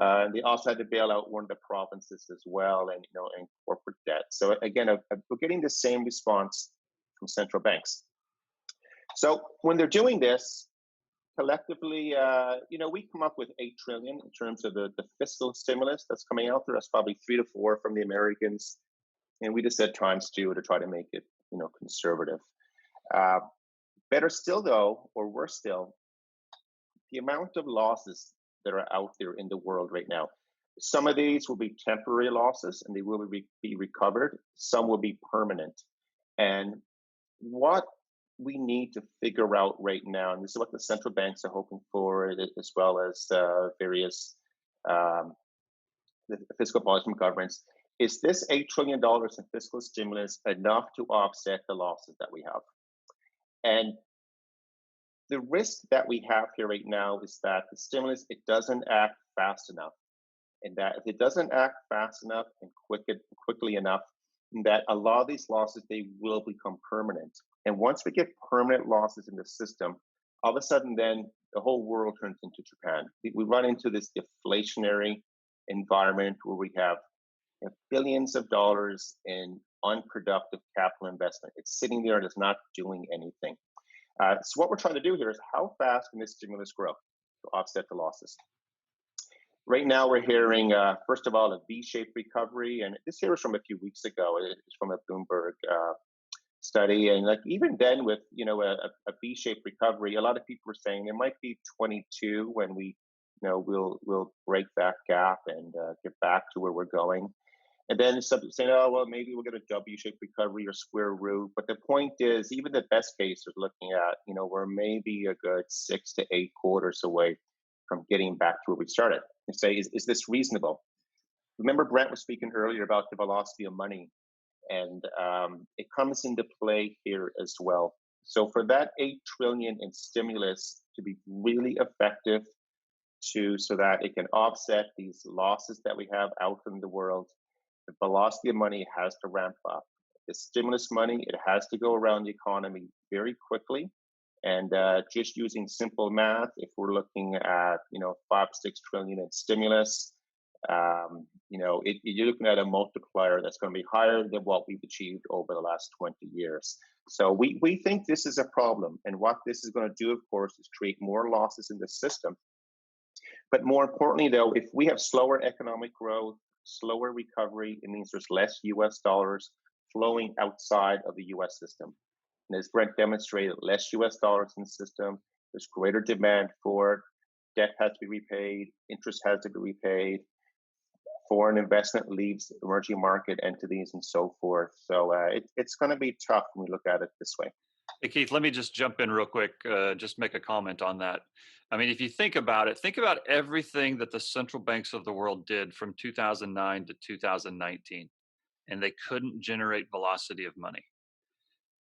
They also had to bail out one of the provinces as well, and corporate debt. So again, we're getting the same response from central banks. So when they're doing this, collectively, we come up with $8 trillion in terms of the fiscal stimulus that's coming out there. That's probably 3 to 4 from the Americans, and we just said times 2 to try to make it conservative. Better still, though, or worse still, the amount of losses that are out there in the world right now. Some of these will be temporary losses and they will be recovered. Some will be permanent. And what we need to figure out right now, and this is what the central banks are hoping for, as well as various um, the fiscal policy from governments, is this $8 trillion in fiscal stimulus enough to offset the losses that we have? And the risk that we have here right now is that the stimulus, it doesn't act fast enough, and that if it doesn't act fast enough and quickly enough, that a lot of these losses, they will become permanent. And once we get permanent losses in the system, all of a sudden then the whole world turns into Japan. We run into this deflationary environment where we have, billions of dollars in unproductive capital investment. It's sitting there and it's not doing anything. So what we're trying to do here is, how fast can this stimulus grow to offset the losses? Right now, we're hearing, first of all, a V-shaped recovery, and this here is from a few weeks ago. It's from a Bloomberg study, and like even then, with a V-shaped recovery, a lot of people were saying it might be 22 when we, we'll break that gap and get back to where we're going. And then some saying, oh, well, maybe we'll get a W-shaped recovery or square root. But the point is, even the best case is looking at, we're maybe a good 6 to 8 quarters away from getting back to where we started. And say, is this reasonable? Remember, Brent was speaking earlier about the velocity of money, and it comes into play here as well. So for that 8 trillion in stimulus to be really effective, so that it can offset these losses that we have out in the world, the velocity of money has to ramp up. The stimulus money, it has to go around the economy very quickly. And just using simple math, if we're looking at 5-6 trillion in stimulus, you're looking at a multiplier that's going to be higher than what we've achieved over the last 20 years. So we think this is a problem, and what this is going to do, of course, is create more losses in the system. But more importantly, though, if we have slower economic growth, slower recovery, it means there's less US dollars flowing outside of the US system. And as Brent demonstrated, less US dollars in the system, there's greater demand for it, debt has to be repaid, interest has to be repaid, foreign investment leaves emerging market entities and so forth. So it's going to be tough when we look at it this way. Hey, Keith, let me just jump in real quick, just make a comment on that. I mean, if you think about it, think about everything that the central banks of the world did from 2009 to 2019, and they couldn't generate velocity of money.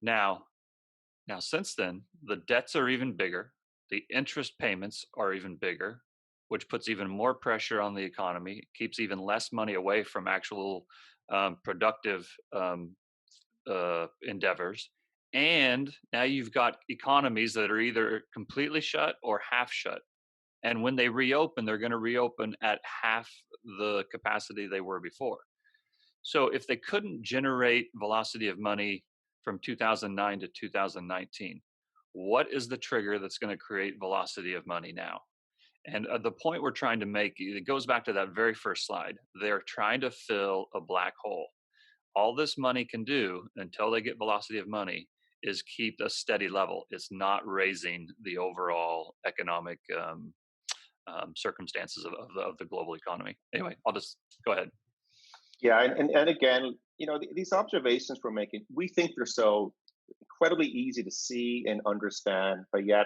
Now, since then, the debts are even bigger, the interest payments are even bigger, which puts even more pressure on the economy, keeps even less money away from actual productive endeavors. And now you've got economies that are either completely shut or half shut. And when they reopen, they're going to reopen at half the capacity they were before. So if they couldn't generate velocity of money from 2009 to 2019, what is the trigger that's going to create velocity of money now? And the point we're trying to make, it goes back to that very first slide. They're trying to fill a black hole. All this money can do until they get velocity of money is keep a steady level. It's not raising the overall economic circumstances of the global economy. Anyway, I'll just go ahead. Yeah, and again, these observations we're making, we think they're so incredibly easy to see and understand, but yet,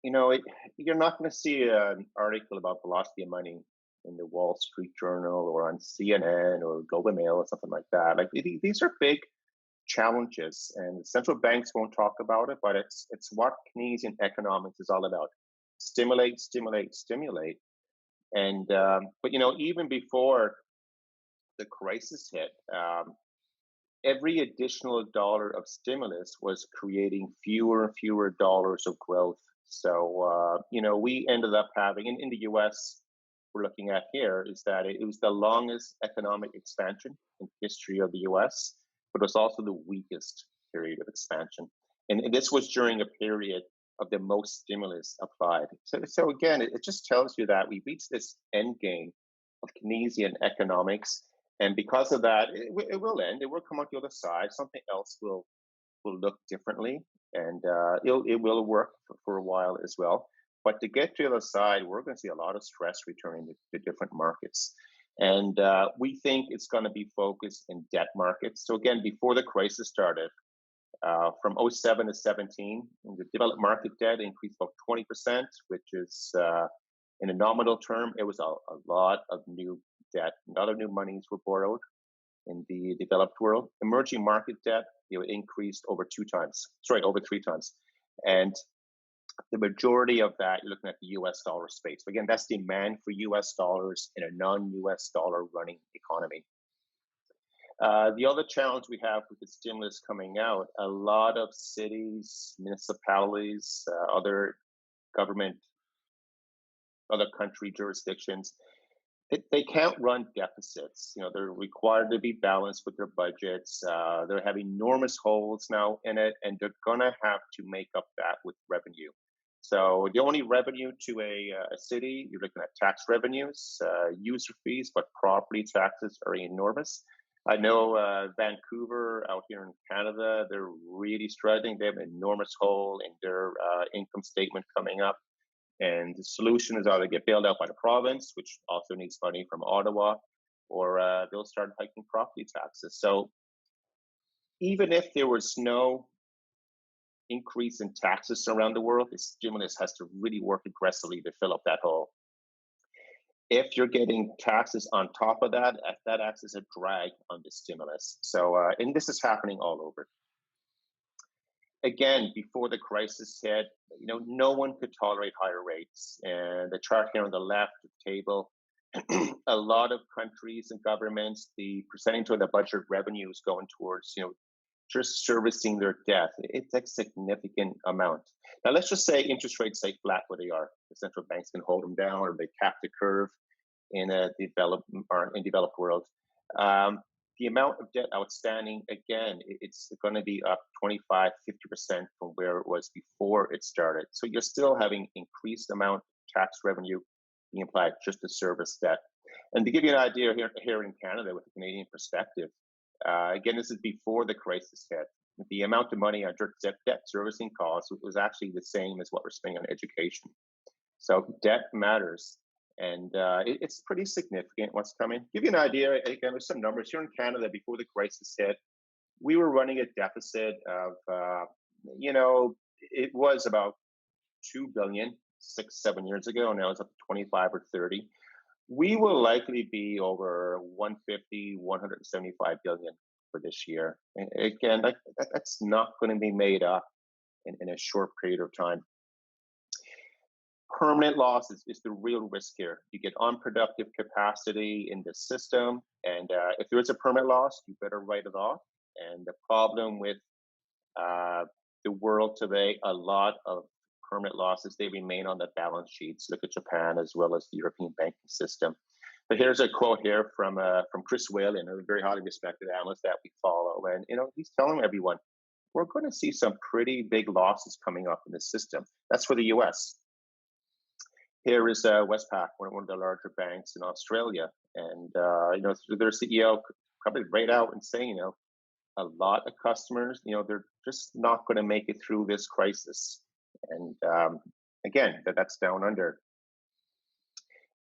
you're not going to see an article about velocity of money in the Wall Street Journal or on CNN or Global Mail or something like that. Like these are big challenges, and central banks won't talk about it, but it's what Keynesian economics is all about: stimulate, stimulate, stimulate. And but even before the crisis hit, every additional dollar of stimulus was creating fewer and fewer dollars of growth. So we ended up having in the U.S. we're looking at here is that it was the longest economic expansion in history of the U.S., but it was also the weakest period of expansion. And this was during a period of the most stimulus applied. So again, it just tells you that we reached this end game of Keynesian economics. And because of that, it will end. It will come out the other side. Something else will look differently. and it will work for a while as well. But to get to the other side, we're going to see a lot of stress returning to different markets. And we think it's going to be focused in debt markets. So again, before the crisis started, from '07 to 17, the developed market debt increased about 20%, which is in a nominal term, it was a lot of new debt. A lot of new monies were borrowed in the developed world. Emerging market debt, increased over 3 times. And the majority of that, you're looking at the US dollar space. Again, that's demand for US dollars in a non-US dollar running economy. The other challenge we have with the stimulus coming out, a lot of cities, municipalities, other government, other country jurisdictions, they can't run deficits. They're required to be balanced with their budgets. They have enormous holes now in it, and they're gonna have to make up that with revenue. So the only revenue to a city, you're looking at tax revenues, user fees, but property taxes are enormous. I know Vancouver out here in Canada, they're really struggling. They have an enormous hole in their income statement coming up. And the solution is either get bailed out by the province, which also needs money from Ottawa, or they'll start hiking property taxes. So even if there was no increase in taxes around the world, the stimulus has to really work aggressively to fill up that hole. If you're getting taxes on top of that, that acts as a drag on the stimulus. So, and this is happening all over. Again, before the crisis hit, no one could tolerate higher rates. And the chart here on the left of the table, a lot of countries and governments, the percentage of the budget revenue is going towards, just servicing their debt. It's a significant amount. Now, let's just say interest rates stay flat where they are. The central banks can hold them down, or they cap the curve in a developed world. The amount of debt outstanding, again, it's going to be up 25, 50% from where it was before it started. So you're still having increased amount of tax revenue being applied just to service debt. And to give you an idea here in Canada with a Canadian perspective, again, this is before the crisis hit. The amount of money on debt servicing costs was actually the same as what we're spending on education. So debt matters. And it's pretty significant what's coming. Give you an idea, again, with some numbers here in Canada before the crisis hit, we were running a deficit of, it was about 2 billion 6-7 years ago. Now it's up to 25 or 30. We will likely be over 150, 175 billion for this year. And again, that's not going to be made up in a short period of time. Permanent loss is the real risk here. You get unproductive capacity in the system, and if there is a permanent loss, you better write it off. And the problem with the world today, a lot of permanent losses, they remain on the balance sheets. Look at Japan as well as the European banking system. But here's a quote here from Chris Whalen, a very highly respected analyst that we follow, and he's telling everyone we're going to see some pretty big losses coming up in the system. That's for the U.S. Here is Westpac, one of the larger banks in Australia, and their CEO coming right out and saying, a lot of customers, they're just not going to make it through this crisis. And again, that's down under.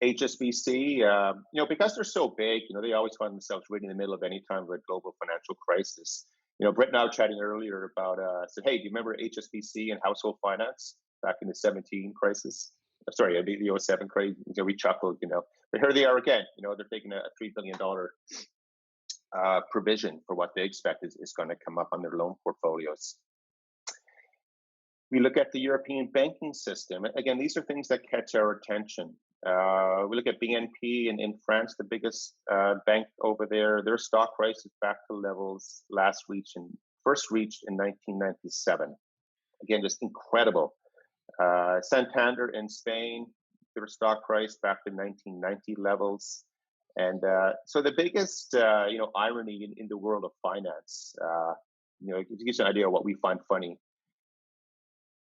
HSBC, because they're so big, they always find themselves right in the middle of any kind of a global financial crisis. Brett and I were chatting earlier about, said, hey, do you remember HSBC and household finance back in the 17 crisis? Sorry, the 07 crisis. We chuckled, but here they are again. They're taking a $3 billion provision for what they expect is going to come up on their loan portfolios. We look at the European banking system. Again, these are things that catch our attention. We look at BNP in France, the biggest bank over there. Their stock price is back to levels first reached in 1997. Again, just incredible. Santander in Spain, their stock price back to 1990 levels. And so the biggest, irony in the world of finance, it gives you an idea of what we find funny.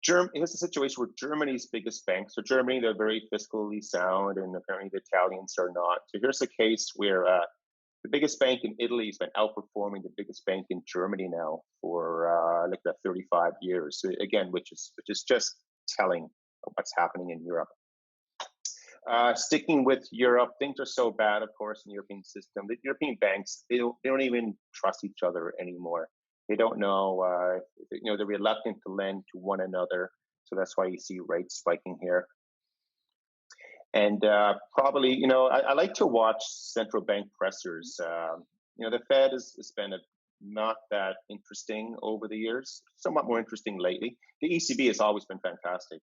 Here's a situation where Germany's biggest banks, so Germany, they're very fiscally sound, and apparently the Italians are not. So here's a case where The biggest bank in Italy has been outperforming the biggest bank in Germany now for like that 35 years. So again, which is just telling of what's happening in Europe. Sticking with Europe, things are so bad, of course, in the European system. The European banks, they don't even trust each other anymore. They don't know, they're reluctant to lend to one another. So that's why you see rates spiking here. And probably, I like to watch central bank pressers. The Fed has been not that interesting over the years, somewhat more interesting lately. The ECB has always been fantastic.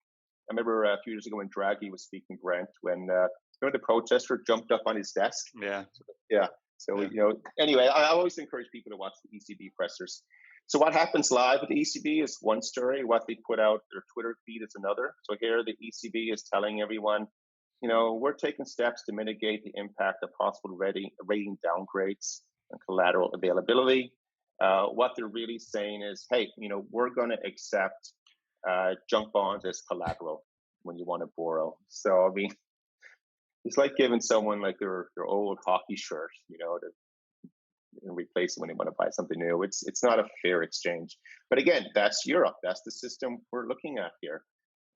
I remember a few years ago when Draghi was speaking, Brent, when the protester jumped up on his desk. Yeah. Yeah. So, anyway, I always encourage people to watch the ECB pressers. So what happens live with the ECB is one story. What they put out, their Twitter feed is another. So here the ECB is telling everyone, we're taking steps to mitigate the impact of possible rating downgrades and collateral availability. What they're really saying is, hey, we're going to accept junk bonds as collateral when you want to borrow. So, I mean, it's like giving someone like their old hockey shirt, to replace it when they want to buy something new. It's not a fair exchange. But again, that's Europe. That's the system we're looking at here.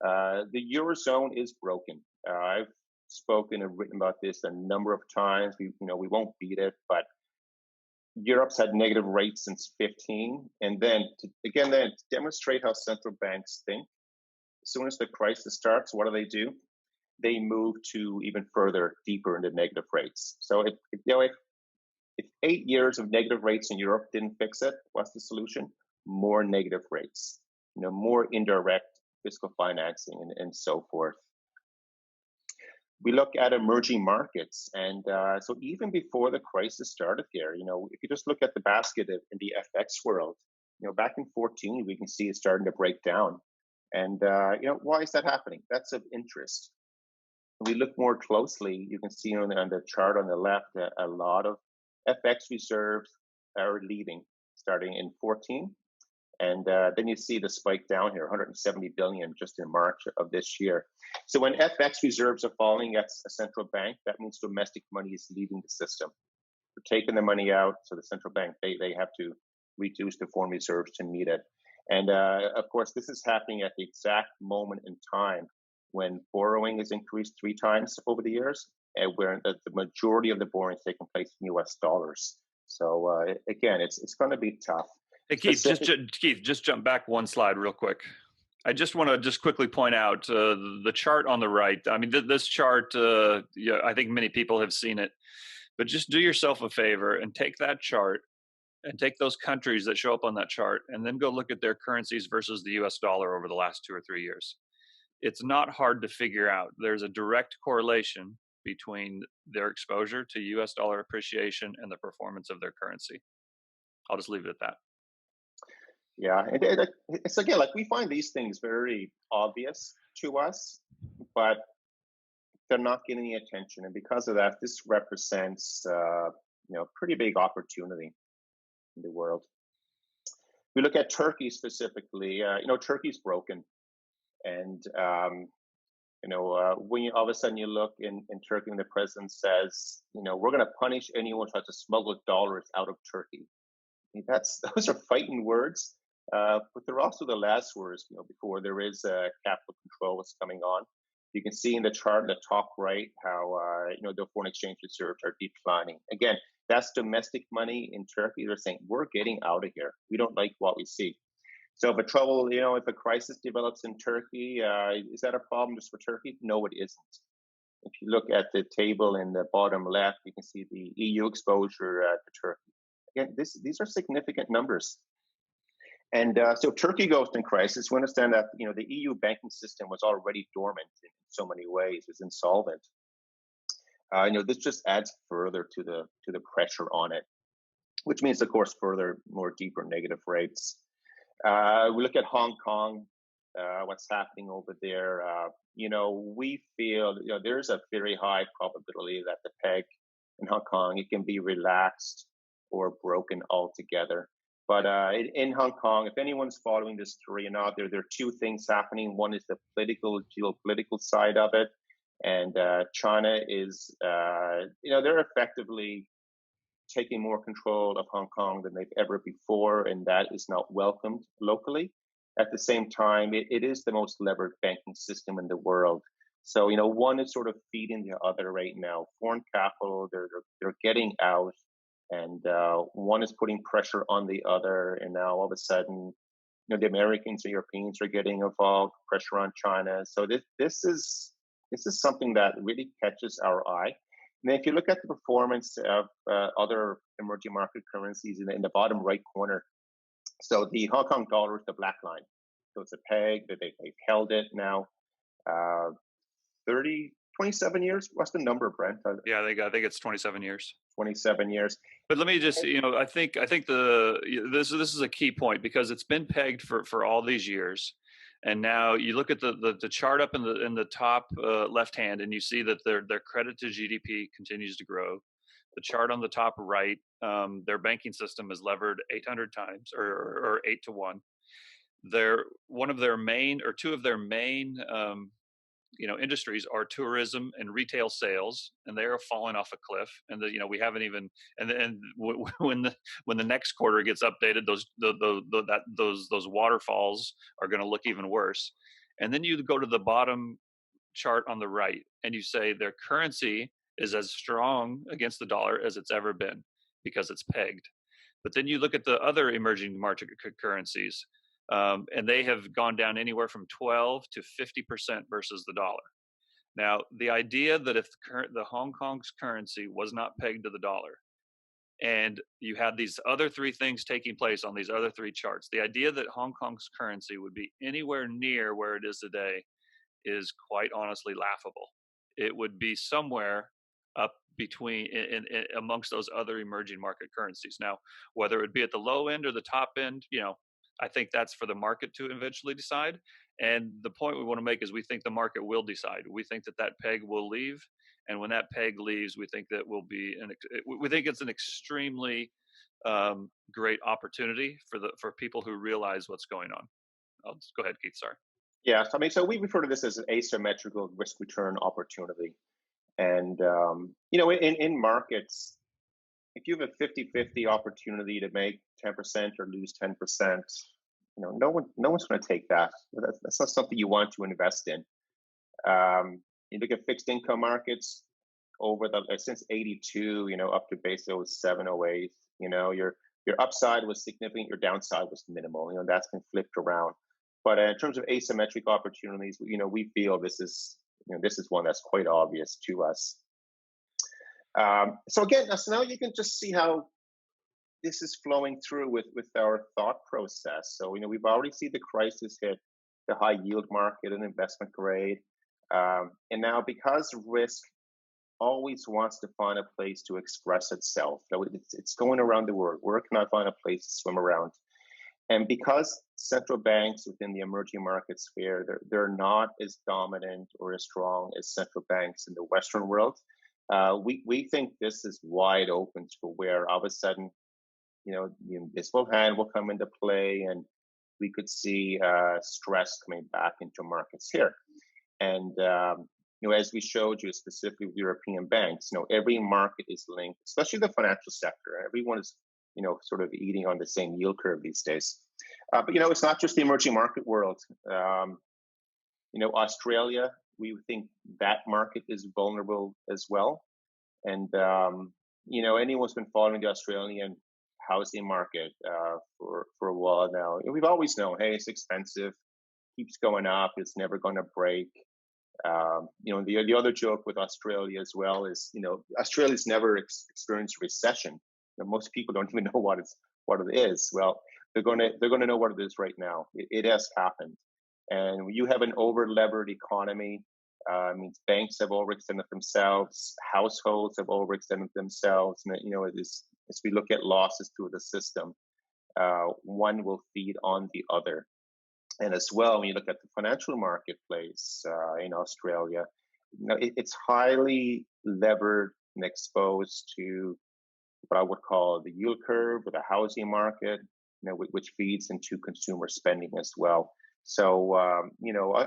The Eurozone is broken. I've spoken and written about this a number of times. We won't beat it, but Europe's had negative rates since 15. And then to demonstrate how central banks think, as soon as the crisis starts, what do? They move to even further, deeper into negative rates. So if 8 years of negative rates in Europe didn't fix it, what's the solution? More negative rates, more indirect fiscal financing and so forth. We look at emerging markets, and so even before the crisis started here, if you just look at the basket in the FX world, back in 14, we can see it starting to break down. And, why is that happening? That's of interest. When we look more closely, you can see on the chart on the left, a lot of FX reserves are leaving starting in 14. And then you see the spike down here, 170 billion just in March of this year. So when FX reserves are falling at a central bank, that means domestic money is leaving the system. They're taking the money out, so the central bank, they have to reduce the foreign reserves to meet it. And of course, this is happening at the exact moment in time when borrowing has increased 3 times over the years, and where the majority of the borrowing is taking place in US dollars. So again, it's going to be tough. Hey, Keith, just jump back one slide real quick. I just want to just quickly point out the chart on the right. I mean, this chart, I think many people have seen it, but just do yourself a favor and take that chart and take those countries that show up on that chart and then go look at their currencies versus the US dollar over the last 2 or 3 years. It's not hard to figure out. There's a direct correlation between their exposure to US dollar appreciation and the performance of their currency. I'll just leave it at that. Yeah, it's again, like we find these things very obvious to us, but they're not getting the attention. And because of that, this represents, pretty big opportunity in the world. We look at Turkey specifically, Turkey's broken. And, when all of a sudden you look in Turkey and the president says, we're going to punish anyone who tries to smuggle dollars out of Turkey. I mean, those are fighting words, but they're also the last words, before there is capital control that's coming on. You can see in the chart in the top right how, the foreign exchange reserves are declining. Again, that's domestic money in Turkey. They're saying, we're getting out of here. We don't like what we see. So if a crisis develops in Turkey, is that a problem just for Turkey? No, it isn't. If you look at the table in the bottom left, you can see the EU exposure to Turkey. Again, these are significant numbers. And so Turkey goes in crisis. We understand that the EU banking system was already dormant in so many ways; it's insolvent. This just adds further to the pressure on it, which means, of course, more deeper negative rates. We look at Hong Kong, what's happening over there. We feel there's a very high probability that the peg in Hong Kong, it can be relaxed or broken altogether. But in Hong Kong, if anyone's following this story or not, there are 2 things happening. One is the geopolitical side of it, and China is, they're effectively taking more control of Hong Kong than they've ever before, and that is not welcomed locally. At the same time, it is the most levered banking system in the world. So, one is sort of feeding the other right now. Foreign capital, they're getting out, and one is putting pressure on the other. And now all of a sudden, the Americans and Europeans are getting involved, pressure on China. So this is something that really catches our eye. And then if you look at the performance of other emerging market currencies in the bottom right corner, so the Hong Kong dollar is the black line. So it's a peg that they've held it now 27 years. What's the number, Brent? Yeah, I think it's 27 years. 27 years. But let me just, I think this is a key point, because it's been pegged for all these years. And now you look at the chart up in the top left hand, and you see that their credit to GDP continues to grow. The chart on the top right, their banking system is levered 800 times, or 8 to 1. Two of their main industries are tourism and retail sales, and they are falling off a cliff. And we haven't even, when the next quarter gets updated, those waterfalls are going to look even worse. And then you go to the bottom chart on the right, and you say their currency is as strong against the dollar as it's ever been, because it's pegged. But then you look at the other emerging market currencies, and they have gone down anywhere from 12 to 50% versus the dollar. Now, the idea that if the Hong Kong's currency was not pegged to the dollar, and you had these other three things taking place on these other three charts, the idea that Hong Kong's currency would be anywhere near where it is today is quite honestly laughable. It would be somewhere up between in amongst those other emerging market currencies. Now, whether it would be at the low end or the top end, I think that's for the market to eventually decide. And the point we want to make is we think the market will decide. We think that peg will leave. And when that peg leaves, we think that we think it's an extremely great opportunity for people who realize what's going on. I'll just go ahead, Keith. Sorry. Yeah, so we refer to this as an asymmetrical risk return opportunity. And, in markets, if you have a 50-50 opportunity to make 10% or lose 10%, no one's going to take that. That's not something you want to invest in. You look at fixed income markets since 82, up to basically 07, 08, your upside was significant, your downside was minimal. That's been flipped around. But in terms of asymmetric opportunities, we feel this is one that's quite obvious to us. So now you can just see how this is flowing through with our thought process. So, we've already seen the crisis hit the high yield market and investment grade. And now, because risk always wants to find a place to express itself, it's going around the world. Where can I find a place to swim around? And because central banks within the emerging market sphere, they're not as dominant or as strong as central banks in the Western world, we think this is wide open to where all of a sudden, the invisible hand will come into play, and we could see stress coming back into markets here. And as we showed you, specifically with European banks, every market is linked, especially the financial sector. Everyone is sort of eating on the same yield curve these days. But it's not just the emerging market world. Australia, we think that market is vulnerable as well. And anyone who's been following the Australian housing market for a while now, we've always known, hey, it's expensive, keeps going up, it's never going to break. The other joke with Australia as well is, Australia's never experienced recession. Most people don't even know what it is. Well, they're going to know what it is right now. It has happened, and you have an over-levered economy. Means banks have overextended themselves, households have overextended themselves, and as we look at losses through the system, one will feed on the other. And as well, when you look at the financial marketplace in Australia, it's highly levered and exposed to what I would call the yield curve or the housing market, which feeds into consumer spending as well. So,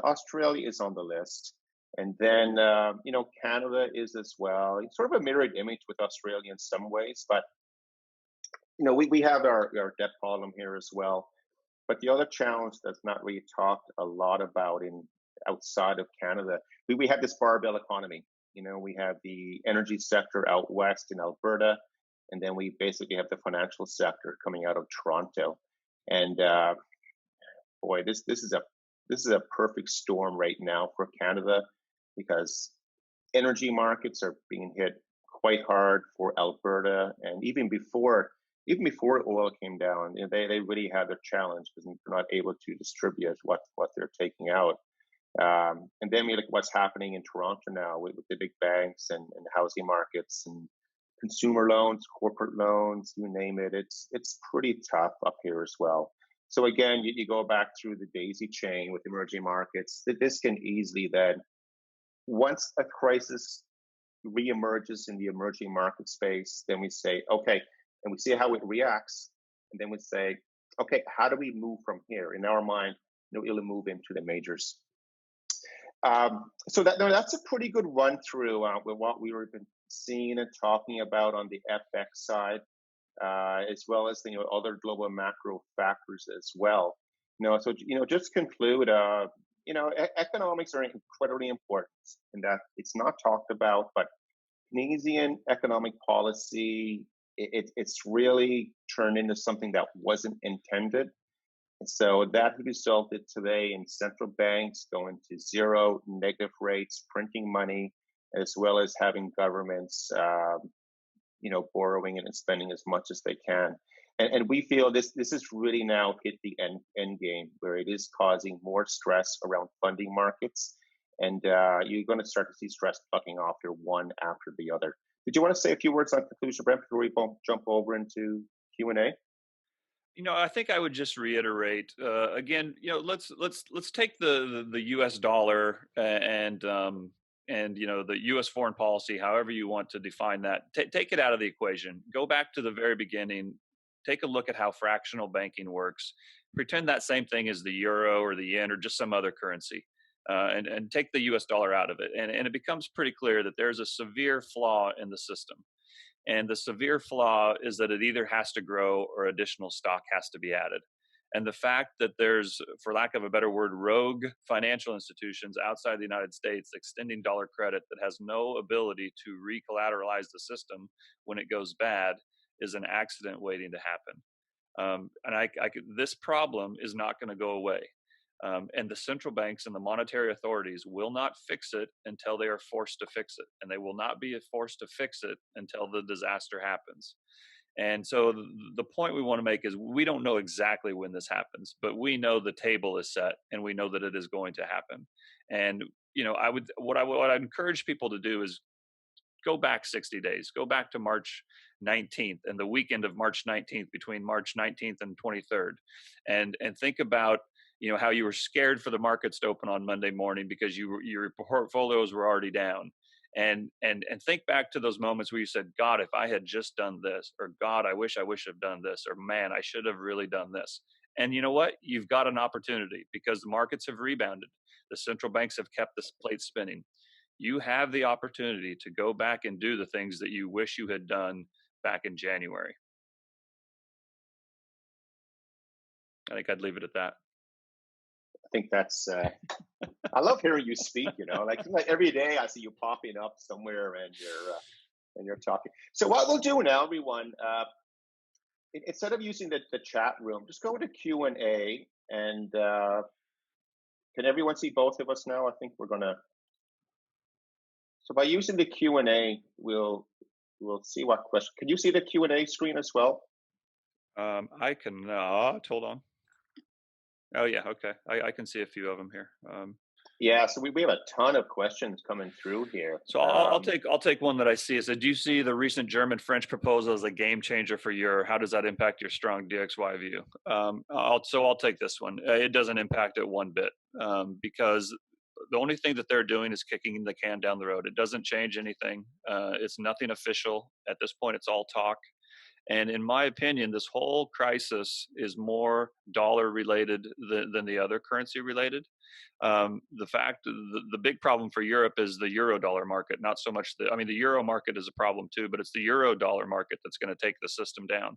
Australia is on the list. And then, Canada is as well. It's sort of a mirrored image with Australia in some ways, but we have our debt problem here as well. But the other challenge that's not really talked a lot about in outside of Canada, we have this barbell economy. We have the energy sector out west in Alberta, and then we basically have the financial sector coming out of Toronto. And boy, this is a perfect storm right now for Canada because energy markets are being hit quite hard for Alberta, and even before oil came down, they really had their challenge because they're not able to distribute what they're taking out. And then we look at what's happening in Toronto now with the big banks and the housing markets and consumer loans, corporate loans, you name it. It's pretty tough up here as well. So again, you go back through the daisy chain with emerging markets. This can easily then, once a crisis reemerges in the emerging market space, then we say, okay, and we see how it reacts, and then we say, okay, how do we move from here? In our mind, it'll move into the majors. So that's a pretty good run through with what we were been seeing and talking about on the FX side, as well as other global macro factors as well. So just to conclude, economics are incredibly important in that it's not talked about, but Keynesian economic policy, it's really turned into something that wasn't intended. And so that resulted today in central banks going to zero, negative rates, printing money, as well as having governments, borrowing and spending as much as they can. And we feel this is really now hit the end game where it is causing more stress around funding markets. And you're going to start to see stress plugging off here one after the other. Did you want to say a few words on conclusion, Brent, before we jump over into Q&A? I think I would just reiterate again. Let's take the U.S. dollar and the U.S. foreign policy, however you want to define that. Take it out of the equation. Go back to the very beginning. Take a look at how fractional banking works. Pretend that same thing is the euro or the yen or just some other currency, and take the U.S. dollar out of it, and it becomes pretty clear that there's a severe flaw in the system. And the severe flaw is that it either has to grow or additional stock has to be added. And the fact that there's, for lack of a better word, rogue financial institutions outside the United States extending dollar credit that has no ability to recollateralize the system when it goes bad is an accident waiting to happen. This problem is not going to go away. And the central banks and the monetary authorities will not fix it until they are forced to fix it. And they will not be forced to fix it until the disaster happens. And so the point we want to make is we don't know exactly when this happens, but we know the table is set and we know that it is going to happen. And, what I encourage people to do is go back 60 days, go back to March 19th and the weekend of March 19th, between March 19th and 23rd, and think about how you were scared for the markets to open on Monday morning because your portfolios were already down, and think back to those moments where you said, God, if I had just done this, or God, I wish have done this, or man, I should have really done this. And you know what? You've got an opportunity because the markets have rebounded. The central banks have kept this plate spinning. You have the opportunity to go back and do the things that you wish you had done back in January. I think I'd leave it at that. I think that's. I love hearing you speak. Like every day I see you popping up somewhere and you're talking. So what we'll do now, everyone, instead of using the chat room, just go to Q&A and can everyone see both of us now? I think we're gonna. So by using the Q&A, we'll see what question. Can you see the Q&A screen as well? I cannot. Hold on. Oh yeah, okay. I can see a few of them here. Yeah, so we have a ton of questions coming through here. So I'll take one that I see. It said, do you see the recent German-French proposal as a game changer for euro? How does that impact your strong DXY view? I'll take this one. It doesn't impact it one bit because the only thing that they're doing is kicking the can down the road. It doesn't change anything. It's nothing official at this point. It's all talk. And in my opinion, this whole crisis is more dollar related than the other currency related. The big problem for Europe is the euro dollar market, not so much I mean, the euro market is a problem too, but it's the euro dollar market that's going to take the system down.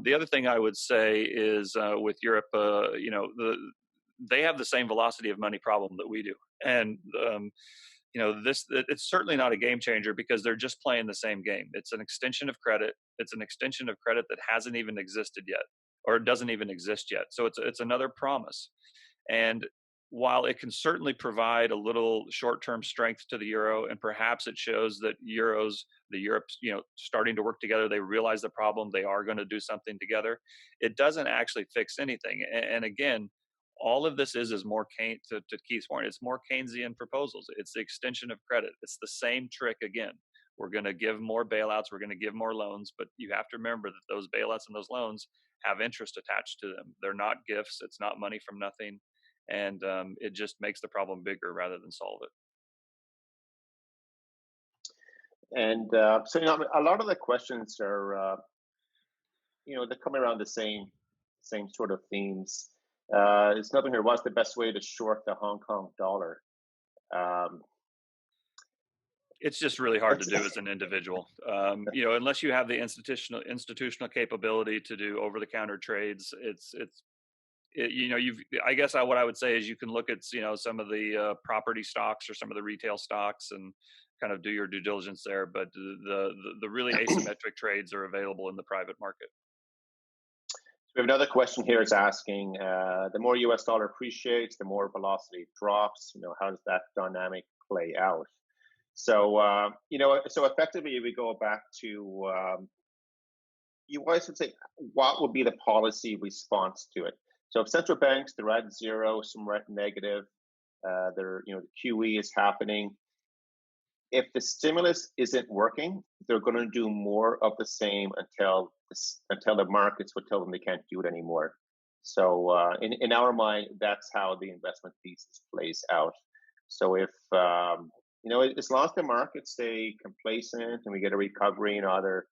The other thing I would say is with Europe, they have the same velocity of money problem that we do, and it's certainly not a game changer because they're just playing the same game. It's an extension of credit. It's an extension of credit that hasn't even existed yet, or doesn't even exist yet. So it's another promise. And while it can certainly provide a little short-term strength to the euro, and perhaps it shows that the Europe's, starting to work together, they realize the problem, they are going to do something together. It doesn't actually fix anything. And again, all of this is more to Keith's point. It's more Keynesian proposals. It's the extension of credit. It's the same trick again. We're going to give more bailouts. We're going to give more loans, but you have to remember that those bailouts and those loans have interest attached to them. They're not gifts. It's not money from nothing, and it just makes the problem bigger rather than solve it. And so, a lot of the questions are, they're coming around the same sort of themes. It's nothing here. What's the best way to short the Hong Kong dollar? It's just really hard to do as an individual, unless you have the institutional capability to do over-the-counter trades. I guess what I would say is you can look at some of the property stocks or some of the retail stocks and kind of do your due diligence there. But the really asymmetric trades are available in the private market. We have another question here. It's asking, the more U.S. dollar appreciates, the more velocity drops. How does that dynamic play out? So, so effectively, if we go back to, you always would say, what would be the policy response to it? So if central banks, they're at zero, some are at negative, the QE is happening. If the stimulus isn't working, they're going to do more of the same until the markets would tell them they can't do it anymore. So in our mind, that's how the investment thesis plays out. So if as long as the markets stay complacent and we get a recovery in other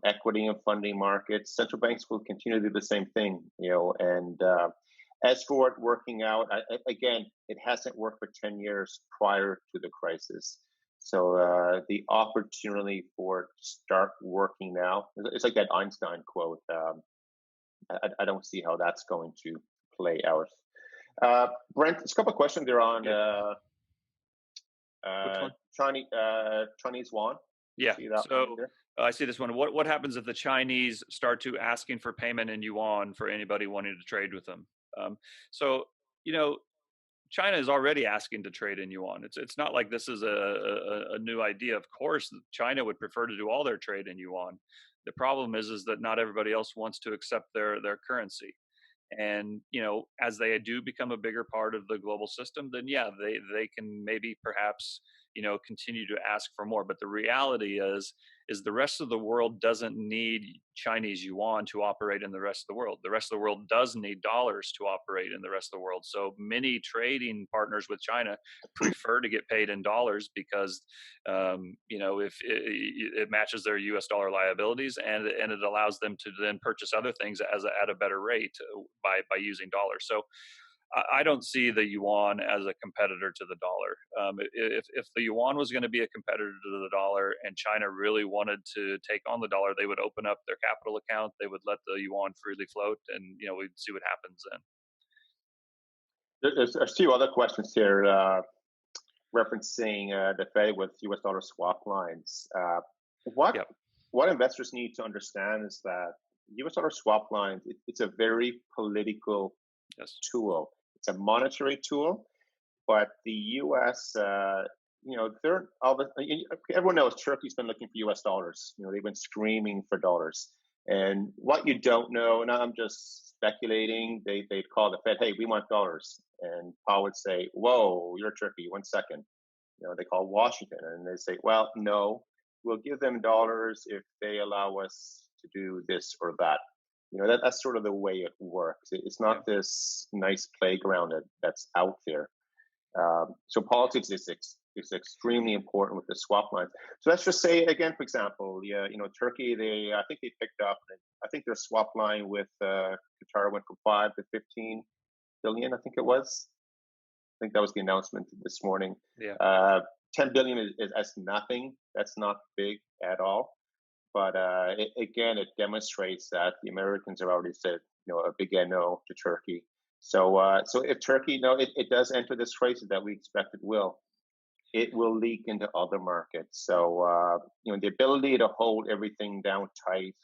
equity and funding markets, central banks will continue to do the same thing. And as for it working out, again, it hasn't worked for 10 years prior to the crisis. So the opportunity for it to start working now, it's like that Einstein quote. I don't see how that's going to play out. Brent, there's a couple of questions there on Chinese yuan. Yeah. So I see this one. What happens if the Chinese start to asking for payment in yuan for anybody wanting to trade with them? China is already asking to trade in yuan. It's not like this is a new idea. Of course, China would prefer to do all their trade in yuan. The problem is that not everybody else wants to accept their currency. And as they do become a bigger part of the global system, then yeah, they can maybe perhaps continue to ask for more. But the reality is the rest of the world doesn't need Chinese yuan to operate in the rest of the world. The rest of the world does need dollars to operate in the rest of the world. So many trading partners with China prefer to get paid in dollars because if it matches their U.S. dollar liabilities and it allows them to then purchase other things at a better rate by using dollars. So I don't see the yuan as a competitor to the dollar. If the yuan was going to be a competitor to the dollar and China really wanted to take on the dollar, they would open up their capital account. They would let the yuan freely float, and we'd see what happens then. There's two other questions here referencing the Fed with U.S. dollar swap lines. What investors need to understand is that U.S. dollar swap lines, it's a very political tool. It's a monetary tool, but the U.S., everyone knows Turkey's been looking for U.S. dollars. They've been screaming for dollars. And what you don't know, and I'm just speculating, they'd call the Fed, hey, we want dollars. And Powell would say, whoa, you're Turkey, 1 second. They call Washington and they say, well, no, we'll give them dollars if they allow us to do this or that. That's sort of the way it works. It's not this nice playground that's out there. So politics is is extremely important with the swap lines. So let's just say again, for example, yeah, Turkey, I think they picked up, I think their swap line with Qatar went from 5 to 15 billion, I think it was. I think that was the announcement this morning. Yeah. 10 billion is nothing. That's not big at all. But again, it demonstrates that the Americans have already said, a big no to Turkey. So if Turkey, it does enter this crisis that we expect it will leak into other markets. So the ability to hold everything down tight,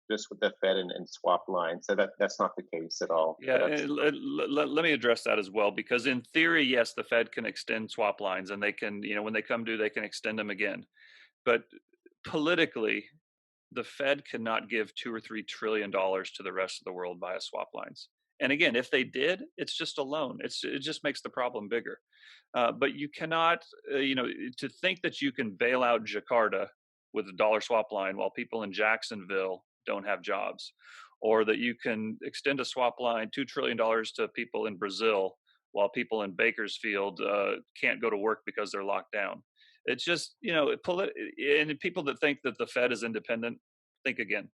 just with the Fed and swap lines, so that's not the case at all. Yeah, let me address that as well, because in theory, yes, the Fed can extend swap lines, and they can, when they come due, they can extend them again. But politically, the Fed cannot give $2 or $3 trillion to the rest of the world via swap lines. And again, if they did, it's just a loan. It just makes the problem bigger. But you cannot, to think that you can bail out Jakarta with a dollar swap line while people in Jacksonville don't have jobs, or that you can extend a swap line $2 trillion to people in Brazil while people in Bakersfield can't go to work because they're locked down. It's just, and people that think that the Fed is independent, think again.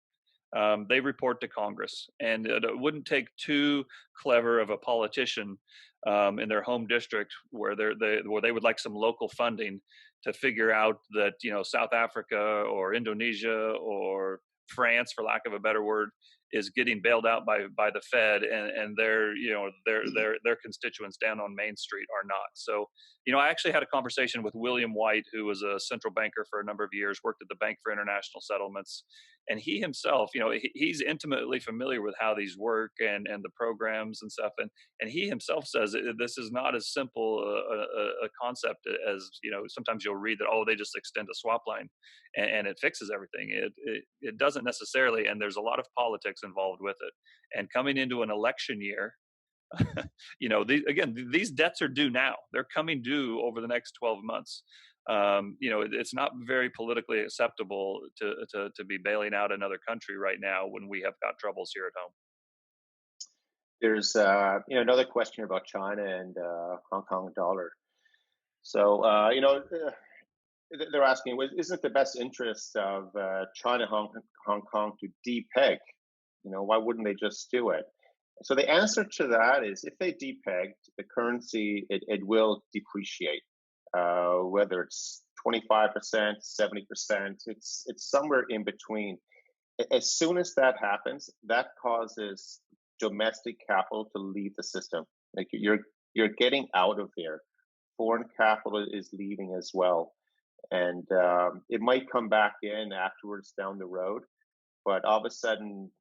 They report to Congress, and it wouldn't take too clever of a politician in their home district where they would like some local funding to figure out that South Africa or Indonesia or France, for lack of a better word, is getting bailed out by the Fed, and their constituents down on Main Street are not. So, I actually had a conversation with William White, who was a central banker for a number of years, worked at the Bank for International Settlements, and he himself, he's intimately familiar with how these work and the programs and stuff, and he himself says this is not as simple a concept as sometimes you'll read that, oh, they just extend a swap line and it fixes everything. It doesn't necessarily, and there's a lot of politics involved with it. And coming into an election year, these debts are due now. They're coming due over the next 12 months. It's not very politically acceptable to be bailing out another country right now when we have got troubles here at home. There's another question about China and Hong Kong dollar. So they're asking, isn't the best interest of China, Hong Kong to depeg? Why wouldn't they just do it? So the answer to that is, if they depeg the currency, it will depreciate. Whether it's 25%, 70%, it's somewhere in between. As soon as that happens, that causes domestic capital to leave the system. Like you're getting out of there. Foreign capital is leaving as well. And it might come back in afterwards down the road, but all of a sudden,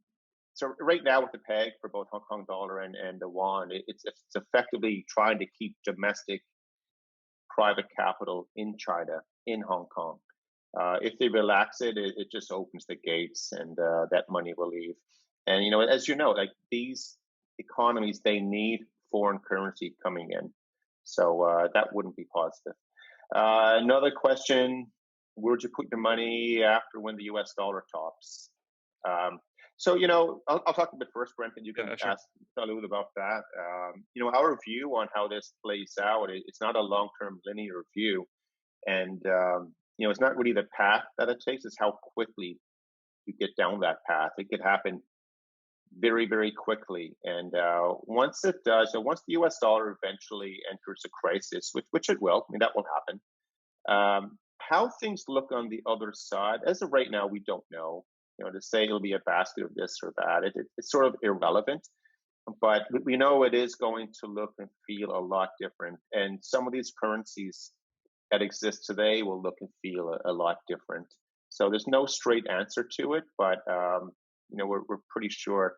so right now with the peg for both Hong Kong dollar and the yuan, it's effectively trying to keep domestic private capital in China, in Hong Kong. If they relax it, it just opens the gates, and that money will leave. And as like these economies, they need foreign currency coming in, so that wouldn't be positive. Another question: where'd you put your money after when the U.S. dollar tops? So I'll talk a bit first, Brent, and you can sure. ask Salud about that. Our view on how this plays out, it's not a long-term linear view, and it's not really the path that it takes; it's how quickly you get down that path. It could happen very, very quickly, and once it does, so once the U.S. dollar eventually enters a crisis, which it will, that will happen. How things look on the other side, as of right now, we don't know. To say it'll be a basket of this or that, it's sort of irrelevant. But we know it is going to look and feel a lot different, and some of these currencies that exist today will look and feel a lot different. So there's no straight answer to it, but we're pretty sure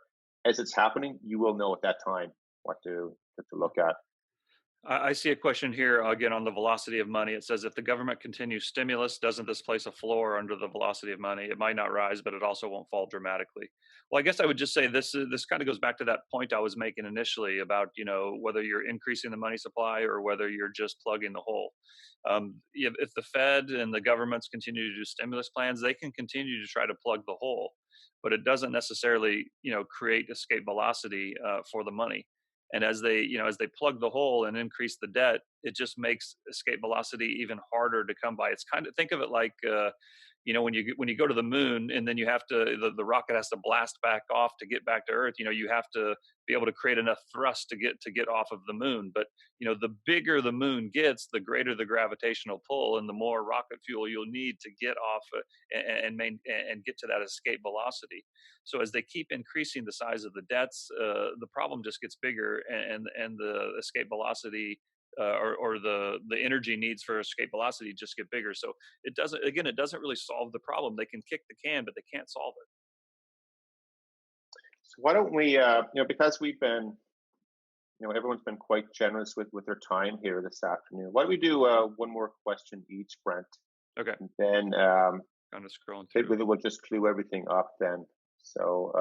as it's happening, you will know at that time what to look at. I see a question here again on the velocity of money. It says, if the government continues stimulus, doesn't this place a floor under the velocity of money? It might not rise, but it also won't fall dramatically. Well, I guess I would just say this kind of goes back to that point I was making initially about, whether you're increasing the money supply or whether you're just plugging the hole. If the Fed and the governments continue to do stimulus plans, they can continue to try to plug the hole, but it doesn't necessarily, create escape velocity for the money. And as they, as they plug the hole and increase the debt, it just makes escape velocity even harder to come by. It's kind of, think of it like, when you go to the moon and then you have to, the rocket has to blast back off to get back to Earth. You have to be able to create enough thrust to get off of the moon. But the bigger the moon gets, the greater the gravitational pull, and the more rocket fuel you'll need to get off and get to that escape velocity. So as they keep increasing the size of the debts, the problem just gets bigger, and the escape velocity, or the energy needs for escape velocity just get bigger. So it doesn't really solve the problem. They can kick the can, but they can't solve it. So why don't we, because we've been, everyone's been quite generous with their time here this afternoon. Why don't we do one more question each, Brent? Okay. And then kind of scrolling through. We'll just clue everything up then. So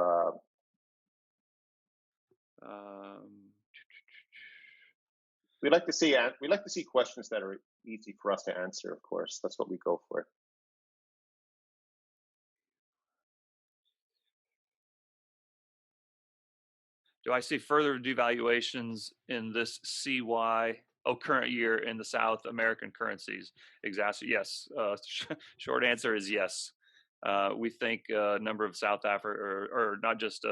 we like to see questions that are easy for us to answer. Of course, that's what we go for. Do I see further devaluations in this current year in the South American currencies? Exactly. Yes. Short answer is yes. We think a number of South Africa, or not just,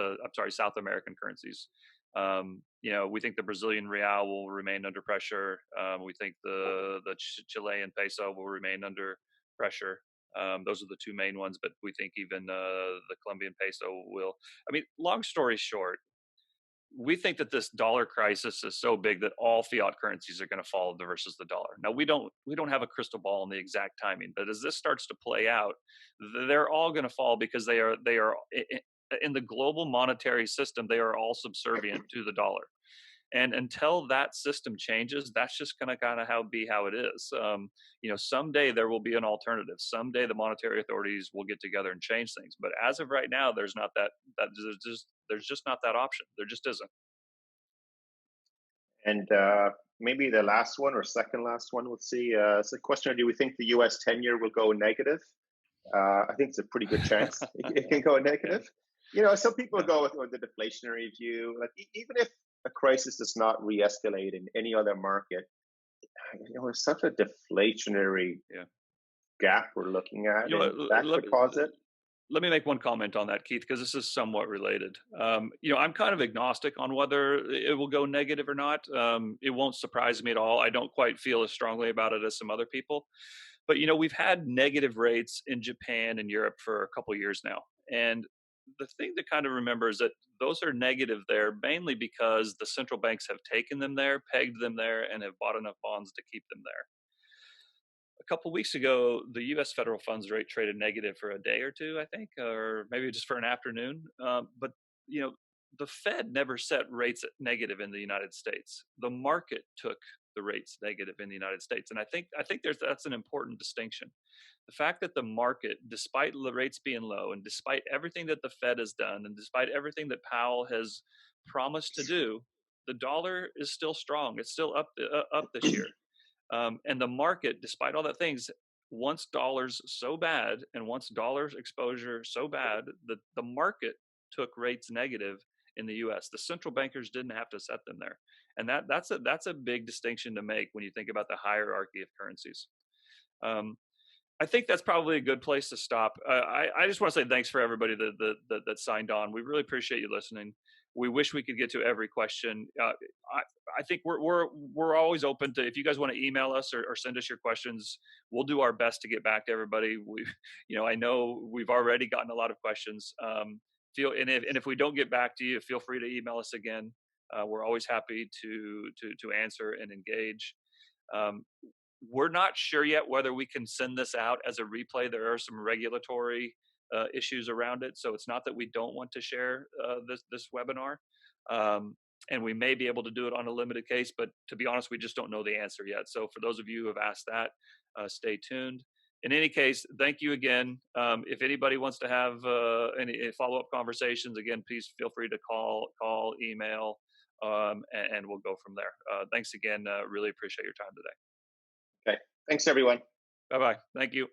South American currencies. We think the Brazilian real will remain under pressure. We think the Chilean peso will remain under pressure. Those are the two main ones, but we think even the Colombian peso will. Long story short, we think that this dollar crisis is so big that all fiat currencies are going to fall versus the dollar. Now we don't have a crystal ball on the exact timing, but as this starts to play out, they're all going to fall because they are in the global monetary system. They are all subservient to the dollar. And until that system changes, that's just going to kind of be how it is. Someday there will be an alternative. Someday the monetary authorities will get together and change things. But as of right now, there's not there's just not that option. There just isn't. And maybe the last one or second last one, we'll see. It's a question: do we think the U.S. 10-year will go negative? I think it's a pretty good chance it can go negative. Yeah. Some people go with the deflationary view. Like even if a crisis does not re-escalate in any other market, it's such a deflationary gap we're looking at, and that could cause it. Let me make one comment on that, Keith, because this is somewhat related. I'm kind of agnostic on whether it will go negative or not. It won't surprise me at all. I don't quite feel as strongly about it as some other people. But, we've had negative rates in Japan and Europe for a couple of years now. And the thing to kind of remember is that those are negative there mainly because the central banks have taken them there, pegged them there, and have bought enough bonds to keep them there. A couple of weeks ago, the U.S. federal funds rate traded negative for a day or two, I think, or maybe just for an afternoon. But the Fed never set rates at negative in the United States. The market took the rates negative in the United States, and I think that's an important distinction. The fact that the market, despite the rates being low, and despite everything that the Fed has done, and despite everything that Powell has promised to do, the dollar is still strong. It's still up this year. And the market, despite all that things, wants dollars so bad and wants dollars exposure so bad that the market took rates negative in the U.S. The central bankers didn't have to set them there. And that's a big distinction to make when you think about the hierarchy of currencies. I think that's probably a good place to stop. I just want to say thanks for everybody that signed on. We really appreciate you listening. We wish we could get to every question. I think we're always open to, if you guys want to email us or send us your questions, we'll do our best to get back to everybody. I know we've already gotten a lot of questions. If we don't get back to you, feel free to email us again. We're always happy to answer and engage. We're not sure yet whether we can send this out as a replay. There are some regulatory issues around it, so it's not that we don't want to share this webinar, and we may be able to do it on a limited case. But to be honest, we just don't know the answer yet. So for those of you who have asked that, stay tuned. In any case, thank you again. If anybody wants to have any follow-up conversations, again, please feel free to call, email, and we'll go from there. Thanks again. Really appreciate your time today. Okay. Thanks, everyone. Bye-bye. Thank you.